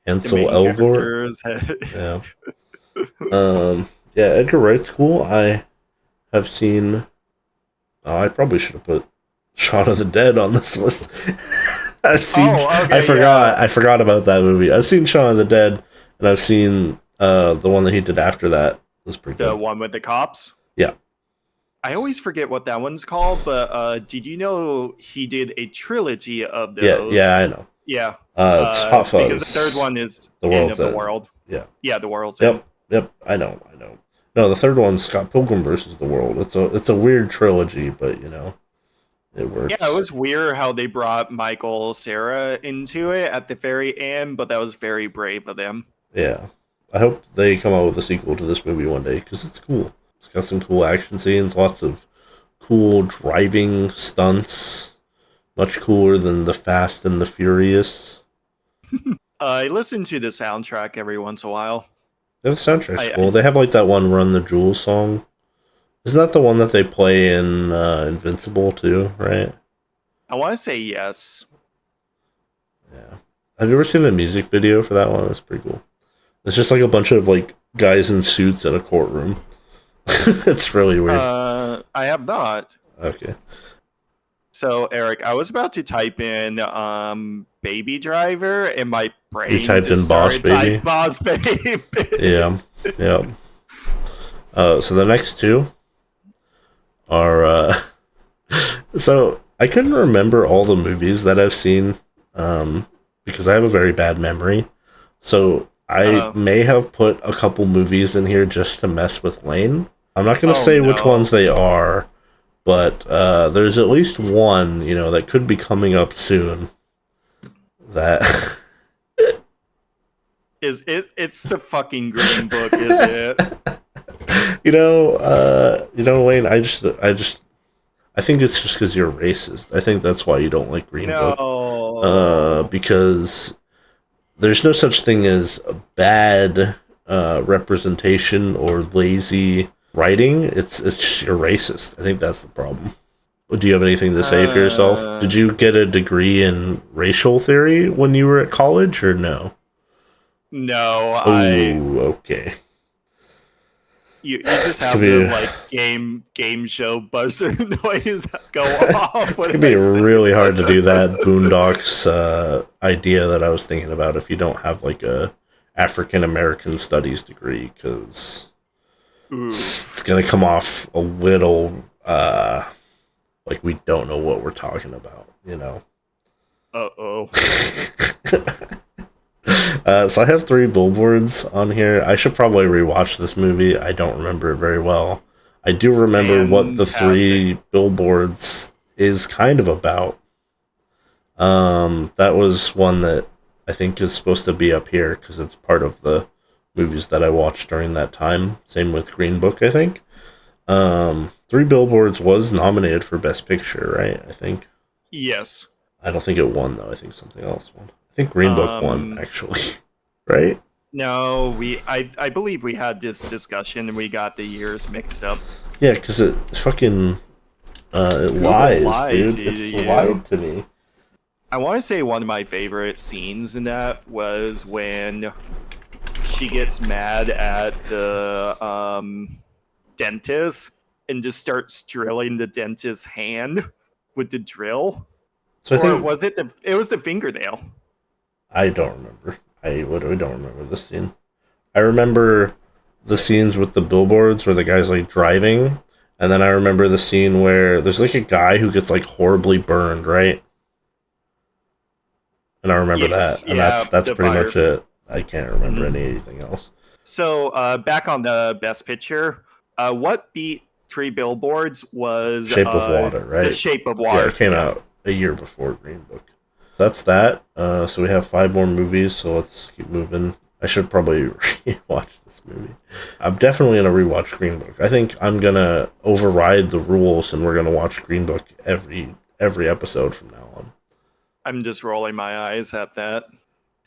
Ansel the main Elgort. character's head. Yeah. Yeah, Edgar Wright's cool. I have seen. Oh, I probably should have put Shaun of the Dead on this list. I've seen. I forgot. I forgot about that movie. I've seen Shaun of the Dead, and I've seen the one that he did after that. It was pretty The good. one with the cops? Yeah. I always forget what that one's called, but did you know he did a trilogy of Yeah, those? yeah, I know. Yeah. It's Hot Fuzz. Because the third one is The End World's of the End. World. Yeah. Yeah, the world's end. Yep. I know. No, the third one's Scott Pilgrim versus the World. It's a weird trilogy, but you know, it works. Yeah, it was weird how they brought Michael Cera into it at the very end, but that was very brave of them. Yeah. I hope they come out with a sequel to this movie one day because it's cool. It's got some cool action scenes, lots of cool driving stunts, much cooler than the Fast and the Furious. I listen to the soundtrack every once in a while. Yeah, the soundtrack's I- cool. They have like that one Run the Jewels song. Isn't that the one that they play in Invincible too, right? I want to say yes. Yeah. Have you ever seen the music video for that one? It's pretty cool. It's just like a bunch of like guys in suits in a courtroom. It's really weird. I have not. Okay. So, Eric, I was about to type in Baby Driver, and my brain You typed just in Boss started Baby? type Boss Baby. Yeah. Yeah. So the next two are so I couldn't remember all the movies that I've seen because I have a very bad memory. So I may have put a couple movies in here just to mess with Lane. I'm not going to say which ones they are, but there's at least one, you know, that could be coming up soon. That It's the fucking Green Book, is it? you know, Lane. I think it's just because you're racist. I think that's why you don't like Green Book. No. Because there's no such thing as a bad representation or lazy writing. It's just you're racist. I think that's the problem. Do you have anything to say for yourself? Did you get a degree in racial theory when you were at college, or no? No, Oh, okay. You just have gonna the be- like game show buzzer noise go off. It's gonna be really hard to do that Boondocks idea that I was thinking about if you don't have like a African American studies degree, because it's gonna come off a little like we don't know what we're talking about, you know. Uh-oh. So I have 3 billboards on here. I should probably rewatch this movie. I don't remember it very well. I do remember what the 3 billboards is kind of about. That was one that I think is supposed to be up here because it's part of the movies that I watched during that time. Same with Green Book, I think. 3 Billboards was nominated for Best Picture, right? I think. Yes. I don't think it won, though. I think something else won. I think Green Book won, actually. Right? No, I believe we had this discussion and we got the years mixed up. Yeah, because it fucking it lies, lied dude. to It's you. lied to me. I want to say one of my favorite scenes in that was when she gets mad at the dentist and just starts drilling the dentist's hand with the drill. So I Or think was it the fingernail? I don't remember. I literally don't remember this scene. I remember the scenes with the billboards where the guy's like driving, and then I remember the scene where there's like a guy who gets like horribly burned, right? And I remember Yes, that, and yeah, that's the pretty fire. much it. I can't remember Mhm. anything else. So back on the best picture, what beat 3 Billboards was Shape of Water, right? The Shape of Yeah, Water. it came out a year before Green Book. That's that. So we have 5 more movies, so let's keep moving. I should probably rewatch this movie. I'm definitely going to rewatch Green Book. I think I'm going to override the rules and we're going to watch Green Book every episode from now on. I'm just rolling my eyes at that.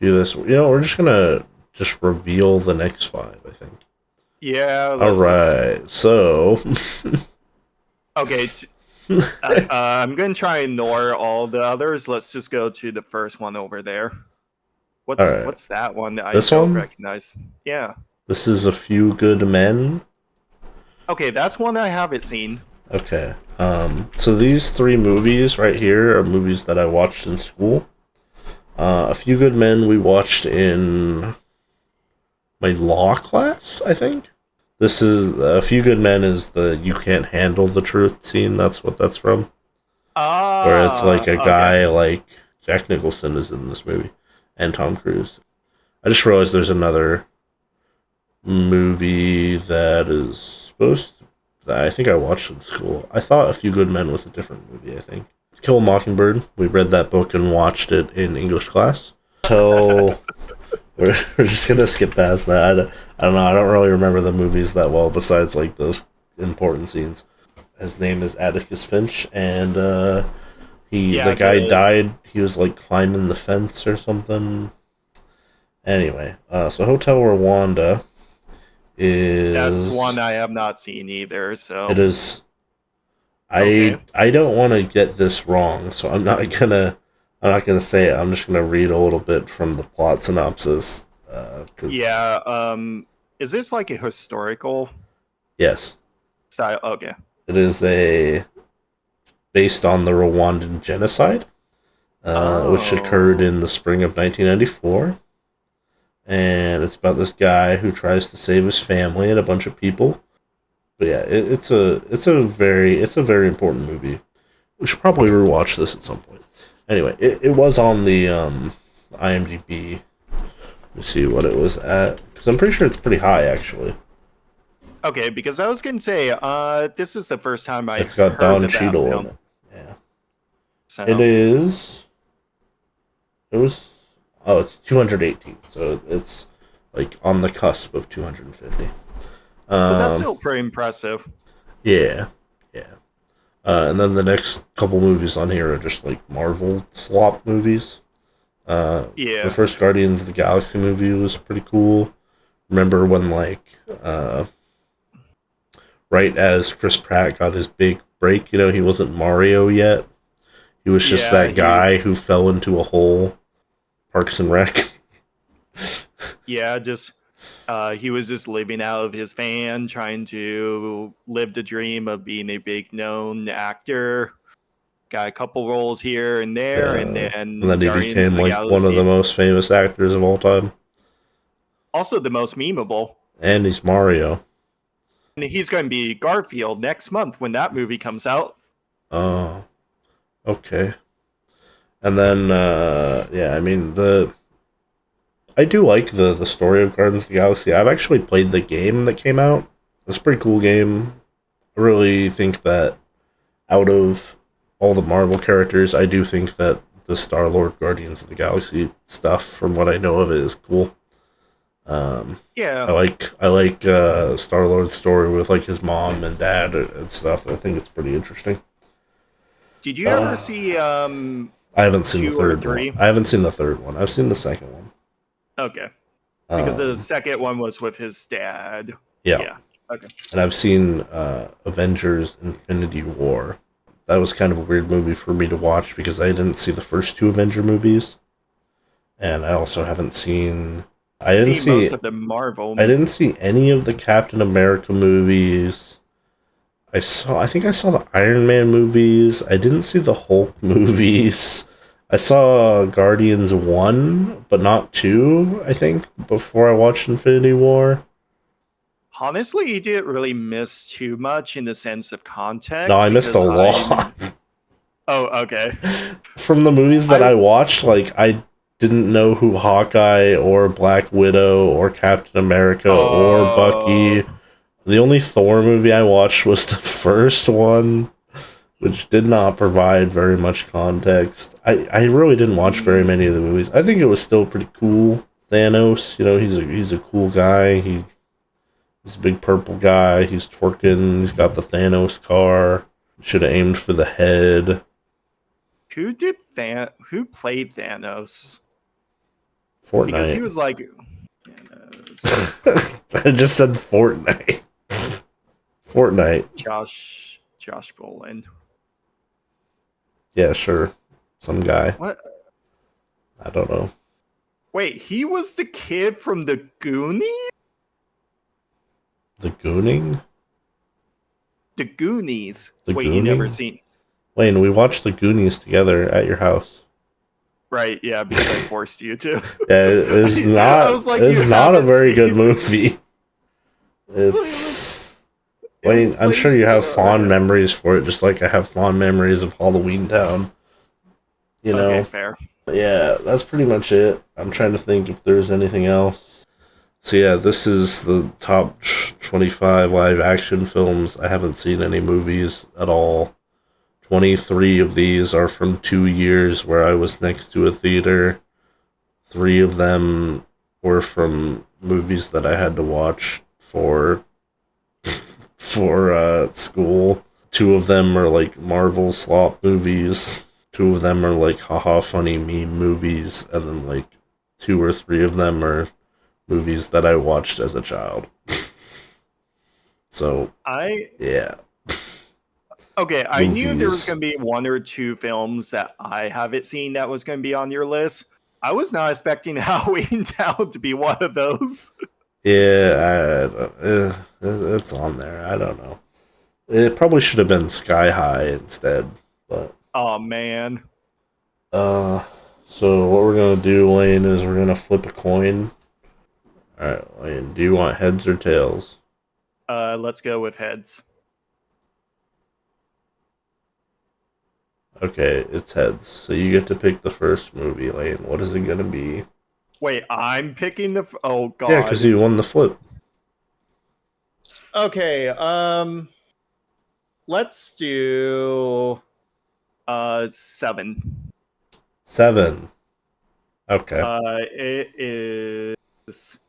Do this. We're just gonna just reveal the next 5, I think. Yeah. All right. So. Okay. I'm going to try and ignore all the others. Let's just go to the first one over there. What's that one that I don't recognize? Yeah. This is A Few Good Men. Okay, that's one I haven't seen. Okay. So these 3 movies right here are movies that I watched in school. A Few Good Men we watched in my law class, I think. This is A Few Good Men is the You Can't Handle the Truth scene. That's what that's from. Where it's like a guy like Jack Nicholson is in this movie and Tom Cruise. I just realized there's another movie that is that I think I watched in school. I thought A Few Good Men was a different movie, I think. Kill a Mockingbird. We read that book and watched it in English class. So we're just gonna skip past that. I don't know. I don't really remember the movies that well, besides like those important scenes. His name is Atticus Finch, and the guy died. He was like climbing the fence or something. Anyway, so Hotel Rwanda is... That's one I have not seen either, so... It is... Okay. I don't want to get this wrong, so I'm not gonna say it. I'm just gonna read a little bit from the plot synopsis. Is this like a historical Yes. style? Okay. It is based on the Rwandan genocide, which occurred in the spring of 1994. And it's about this guy who tries to save his family and a bunch of people. But yeah, it's a very important movie. We should probably rewatch this at some point. Anyway, it was on the IMDb. Let me see what it was at, because I'm pretty sure it's pretty high actually. Okay, because I was going to say, this is the first time I've It's got heard Don of that Cheadle film. in it. Yeah. So, It's 218, so it's like on the cusp of 250. but that's still pretty impressive. Yeah. And then the next couple movies on here are just like Marvel slop movies. The first Guardians of the Galaxy movie was pretty cool. Remember when right as Chris Pratt got his big break, he wasn't Mario yet. He was just that guy who fell into a hole. Parks and Rec. Yeah, he was just living out of his van, trying to live the dream of being a big known actor. Got a couple roles here and there, and then he became like one of the most famous actors of all time. Also the most memeable. And he's Mario. And he's going to be Garfield next month when that movie comes out. Oh, okay. And then, I do like the story of Guardians of the Galaxy. I've actually played the game that came out. It's a pretty cool game. I really think that out of all the Marvel characters, I do think that the Star-Lord Guardians of the Galaxy stuff, from what I know of it, is cool. Yeah. I like Star-Lord's story with like his mom and dad and stuff. I think it's pretty interesting. Did you ever see I haven't seen the 2 or third 3? one. I haven't seen the third one. I've seen the second one. Okay. Because the second one was with his dad. Yeah. Okay. And I've seen Avengers Infinity War. That was kind of a weird movie for me to watch because I didn't see the first 2 Avenger movies. And I also haven't seen... most of the Marvel. I didn't see any of the Captain America movies. I think I saw the Iron Man movies. I didn't see the Hulk movies. I saw Guardians 1, but not 2, I think, before I watched Infinity War. Honestly, you didn't really miss too much in the sense of context. No, I missed a lot. Oh, okay. From the movies that I watched, I didn't know who Hawkeye or Black Widow or Captain America or Bucky. The only Thor movie I watched was the first one, which did not provide very much context. I really didn't watch very many of the movies. I think it was still pretty cool. Thanos, he's a cool guy. He's a big purple guy. He's twerking. He's got the Thanos car. Should have aimed for the head. Who played Thanos? Because he Fortnite. was like Thanos. I just said Fortnite. Fortnite. Josh Brolin. Yeah, sure. Some guy. What? I don't know. Wait, he was the kid from the Goonies? The Gooning? The Goonies. The Wait, you never Gooning? seen? Wayne, we watched the Goonies together at your house. Right, yeah, because I forced you to. Yeah, it's I not. was like, it's you not a haven't very good seen- movie. It's. It was Wayne, I'm sure you have placed, fond memories for it, just like I have fond memories of Halloween Town. You know. Okay, fair. Yeah, that's pretty much it. I'm trying to think if there's anything else. So yeah, this is the top 25 live action films. I haven't seen any movies at all. 23 of these are from 2 years where I was next to a theater. 3 of them were from movies that I had to watch for school. 2 of them are like Marvel slop movies. 2 of them are like haha funny meme movies, and then like 2 or 3 of them are movies that I watched as a child. So yeah. Okay, I knew there was Movies. going to be 1 or 2 films that I haven't seen that was going to be on your list. I was not expecting Halloween Town to be one of those. Yeah, it's on there. I don't know. It probably should have been Sky High instead, but Oh man. so what we're gonna do, Lane, is we're gonna flip a coin. All right, Lane, do you want heads or tails? Let's go with heads. Okay, it's heads. So you get to pick the first movie, Lane. What is it gonna be? Wait, I'm picking the. Oh god. Yeah, because you won the flip. Okay. Let's do. 7. 7. Okay. It is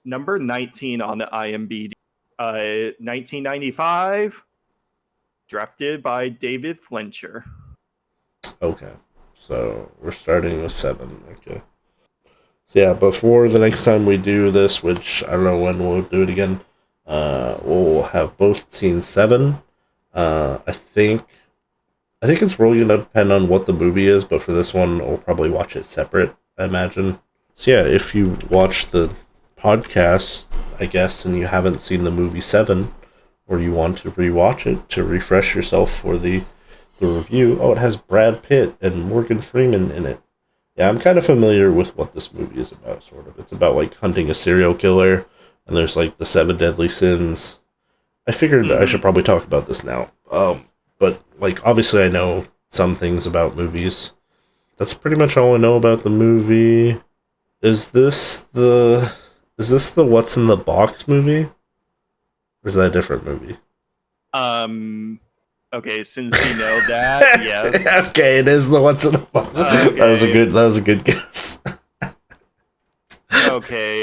number 19 on the IMDb. 1995. Drafted by David Fincher. Okay. So we're starting with 7. Okay. So yeah, before the next time we do this, which I don't know when we'll do it again, we'll have both seen 7. I think it's really gonna depend on what the movie is, but for this one, we'll probably watch it separate, I imagine. So yeah, if you watch the podcast, I guess, and you haven't seen the movie 7, or you want to rewatch it to refresh yourself for the review, it has Brad Pitt and Morgan Freeman in it. Yeah, I'm kind of familiar with what this movie is about, sort of. It's about, like, hunting a serial killer, and there's, like, the 7 deadly sins. I figured I should probably talk about this now. But, like, obviously I know some things about movies. That's pretty much all I know about the movie. Is this the What's in the Box movie? Or is that a different movie? Okay, since you know that, yes. Okay, it is the What's in the Box. Okay. That was a good guess. Okay,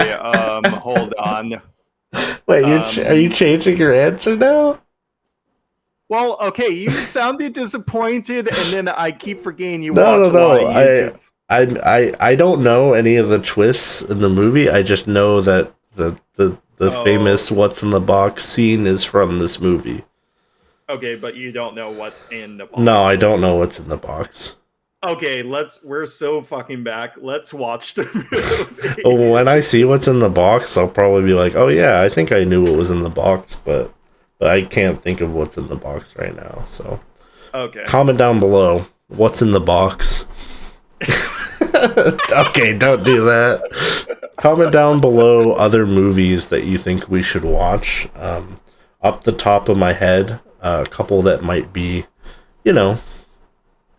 hold on. Wait, are you changing your answer now? Well, okay, you sounded disappointed, and then I keep forgetting you No, watch a lot of YouTube. I don't know any of the twists in the movie. I just know that the famous What's in the Box scene is from this movie. Okay, but you don't know what's in the box. No, I don't know what's in the box. Okay, we're so fucking back. Let's watch the movie. When I see what's in the box, I'll probably be like, "Oh yeah, I think I knew what was in the box," but I can't think of what's in the box right now. So, Okay. comment down below what's in the box. Okay, don't do that. Comment down below other movies that you think we should watch. Up the top of my head, a couple that might be,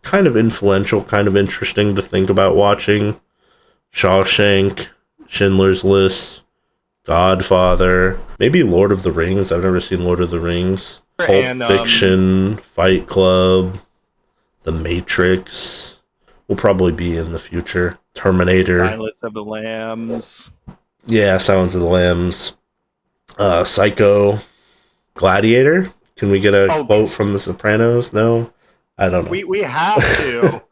kind of influential, kind of interesting to think about watching. Shawshank, Schindler's List, Godfather, maybe Lord of the Rings. I've never seen Lord of the Rings. Pulp And, Fiction, Fight Club, The Matrix will probably be in the future. Terminator. Silence of the Lambs. Yeah, Silence of the Lambs. Psycho. Gladiator. Can we get a quote from The Sopranos? No? I don't know. We have to.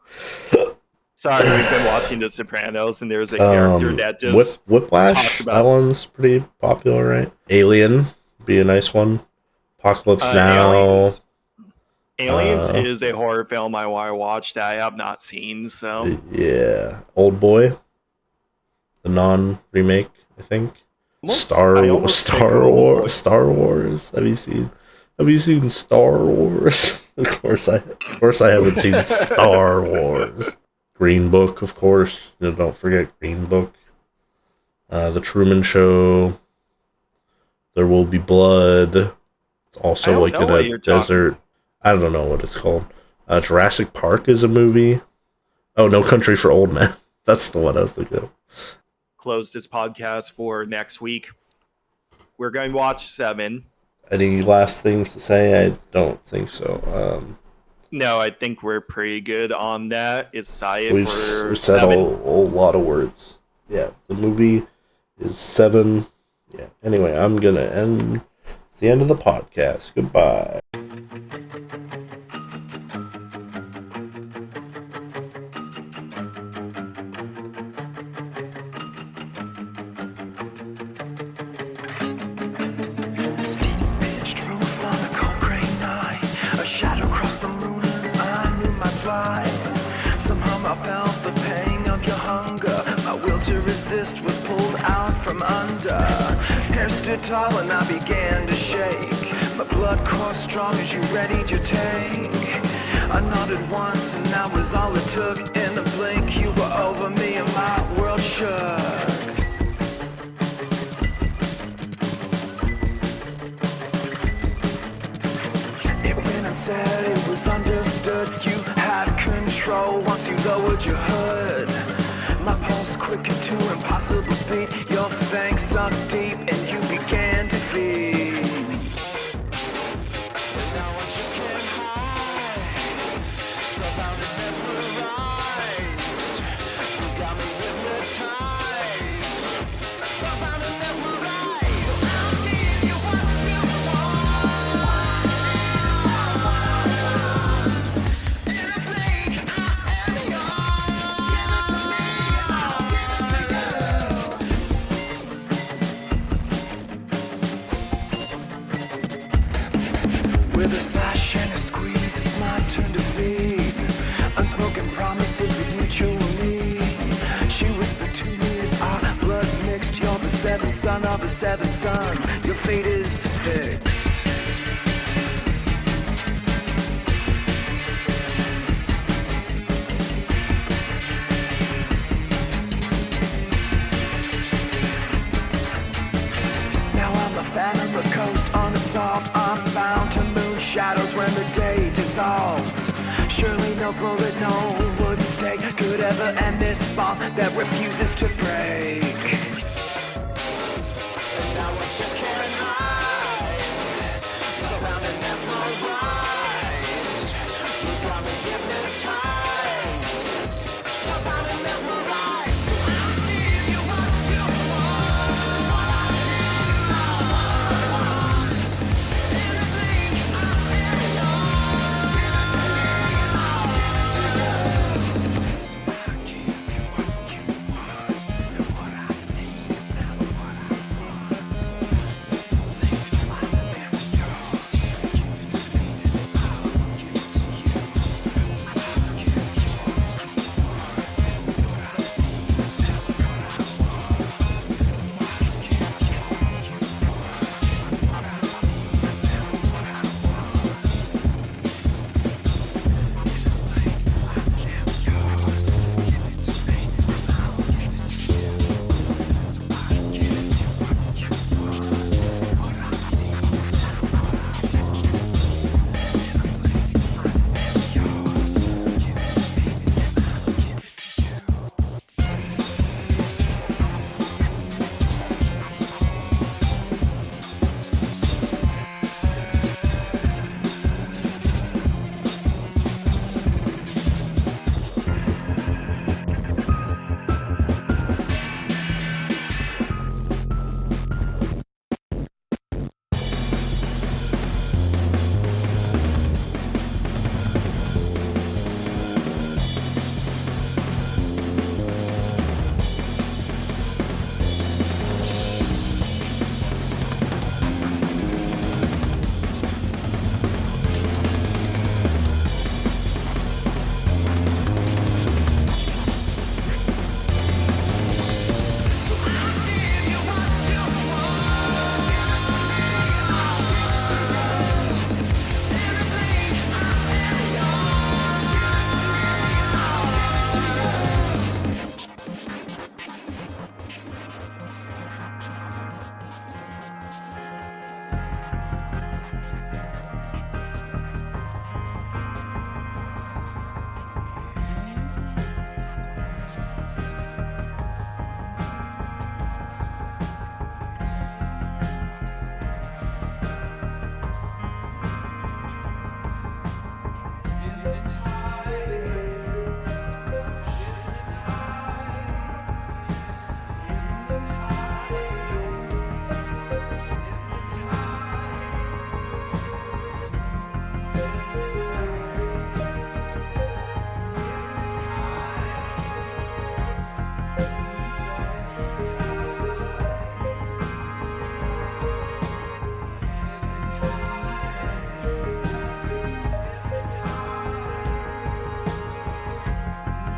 Sorry, we've been watching The Sopranos, and there's a character that just talks Whiplash. about That one's pretty popular, right? Alien be a nice one. Apocalypse Now. Aliens is a horror film I want to watch that I have not seen. So Yeah, Old Boy, the non-remake, I think. Star Wars. Have you seen Star Wars? Of course I haven't seen Star Wars. Green Book, of course. Don't forget Green Book. The Truman Show. There Will Be Blood. It's also like in a desert. I don't know what it's called. Jurassic Park is a movie. Oh, No Country for Old Men. That's the one I was thinking of. Close this podcast for next week. We're going to watch 7. Any last things to say? I don't think so. No, I think we're pretty good on that. It's excited We've for said 7. a lot of words. Yeah, the movie is 7. Yeah. Anyway, I'm gonna end. It's the end of the podcast. Goodbye. Somehow I felt the pang of your hunger. My will to resist was pulled out from under. Hair stood tall and I began to shake. My blood coursed strong as you readied your tank. I nodded once and that was all it took. In a blink you were over me and my world shook. It went unsaid, it was understood. You had control once you lowered your hood. My pulse quickened to impossible speed. Your fangs sunk deep and you began to feed. Now I just can't hide. Spellbound and mesmerized. You got me hypnotized. Spellbound and mesmerized. I'll give you what you want. You think I am with a slash and a squeeze, it's my turn to feed. Unspoken promises with mutual need. She whispered to me as our blood mixed. You're the seventh son of the seventh son. Your fate is fixed. Now I'm a fan of the coast, unabsorbed. I'm bound to moon shadows when the day dissolves. Surely no bullet, no wooden stake could ever end this bond that refuses to break. And now I just can't hide. Spellbound and mesmerized. You got me hypnotized. Spellbound and mesmerized. I'll give you what you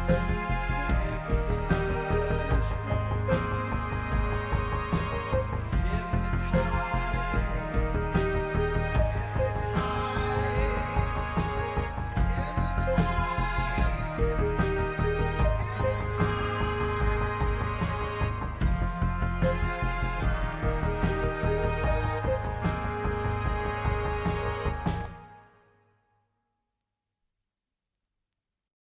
Bye.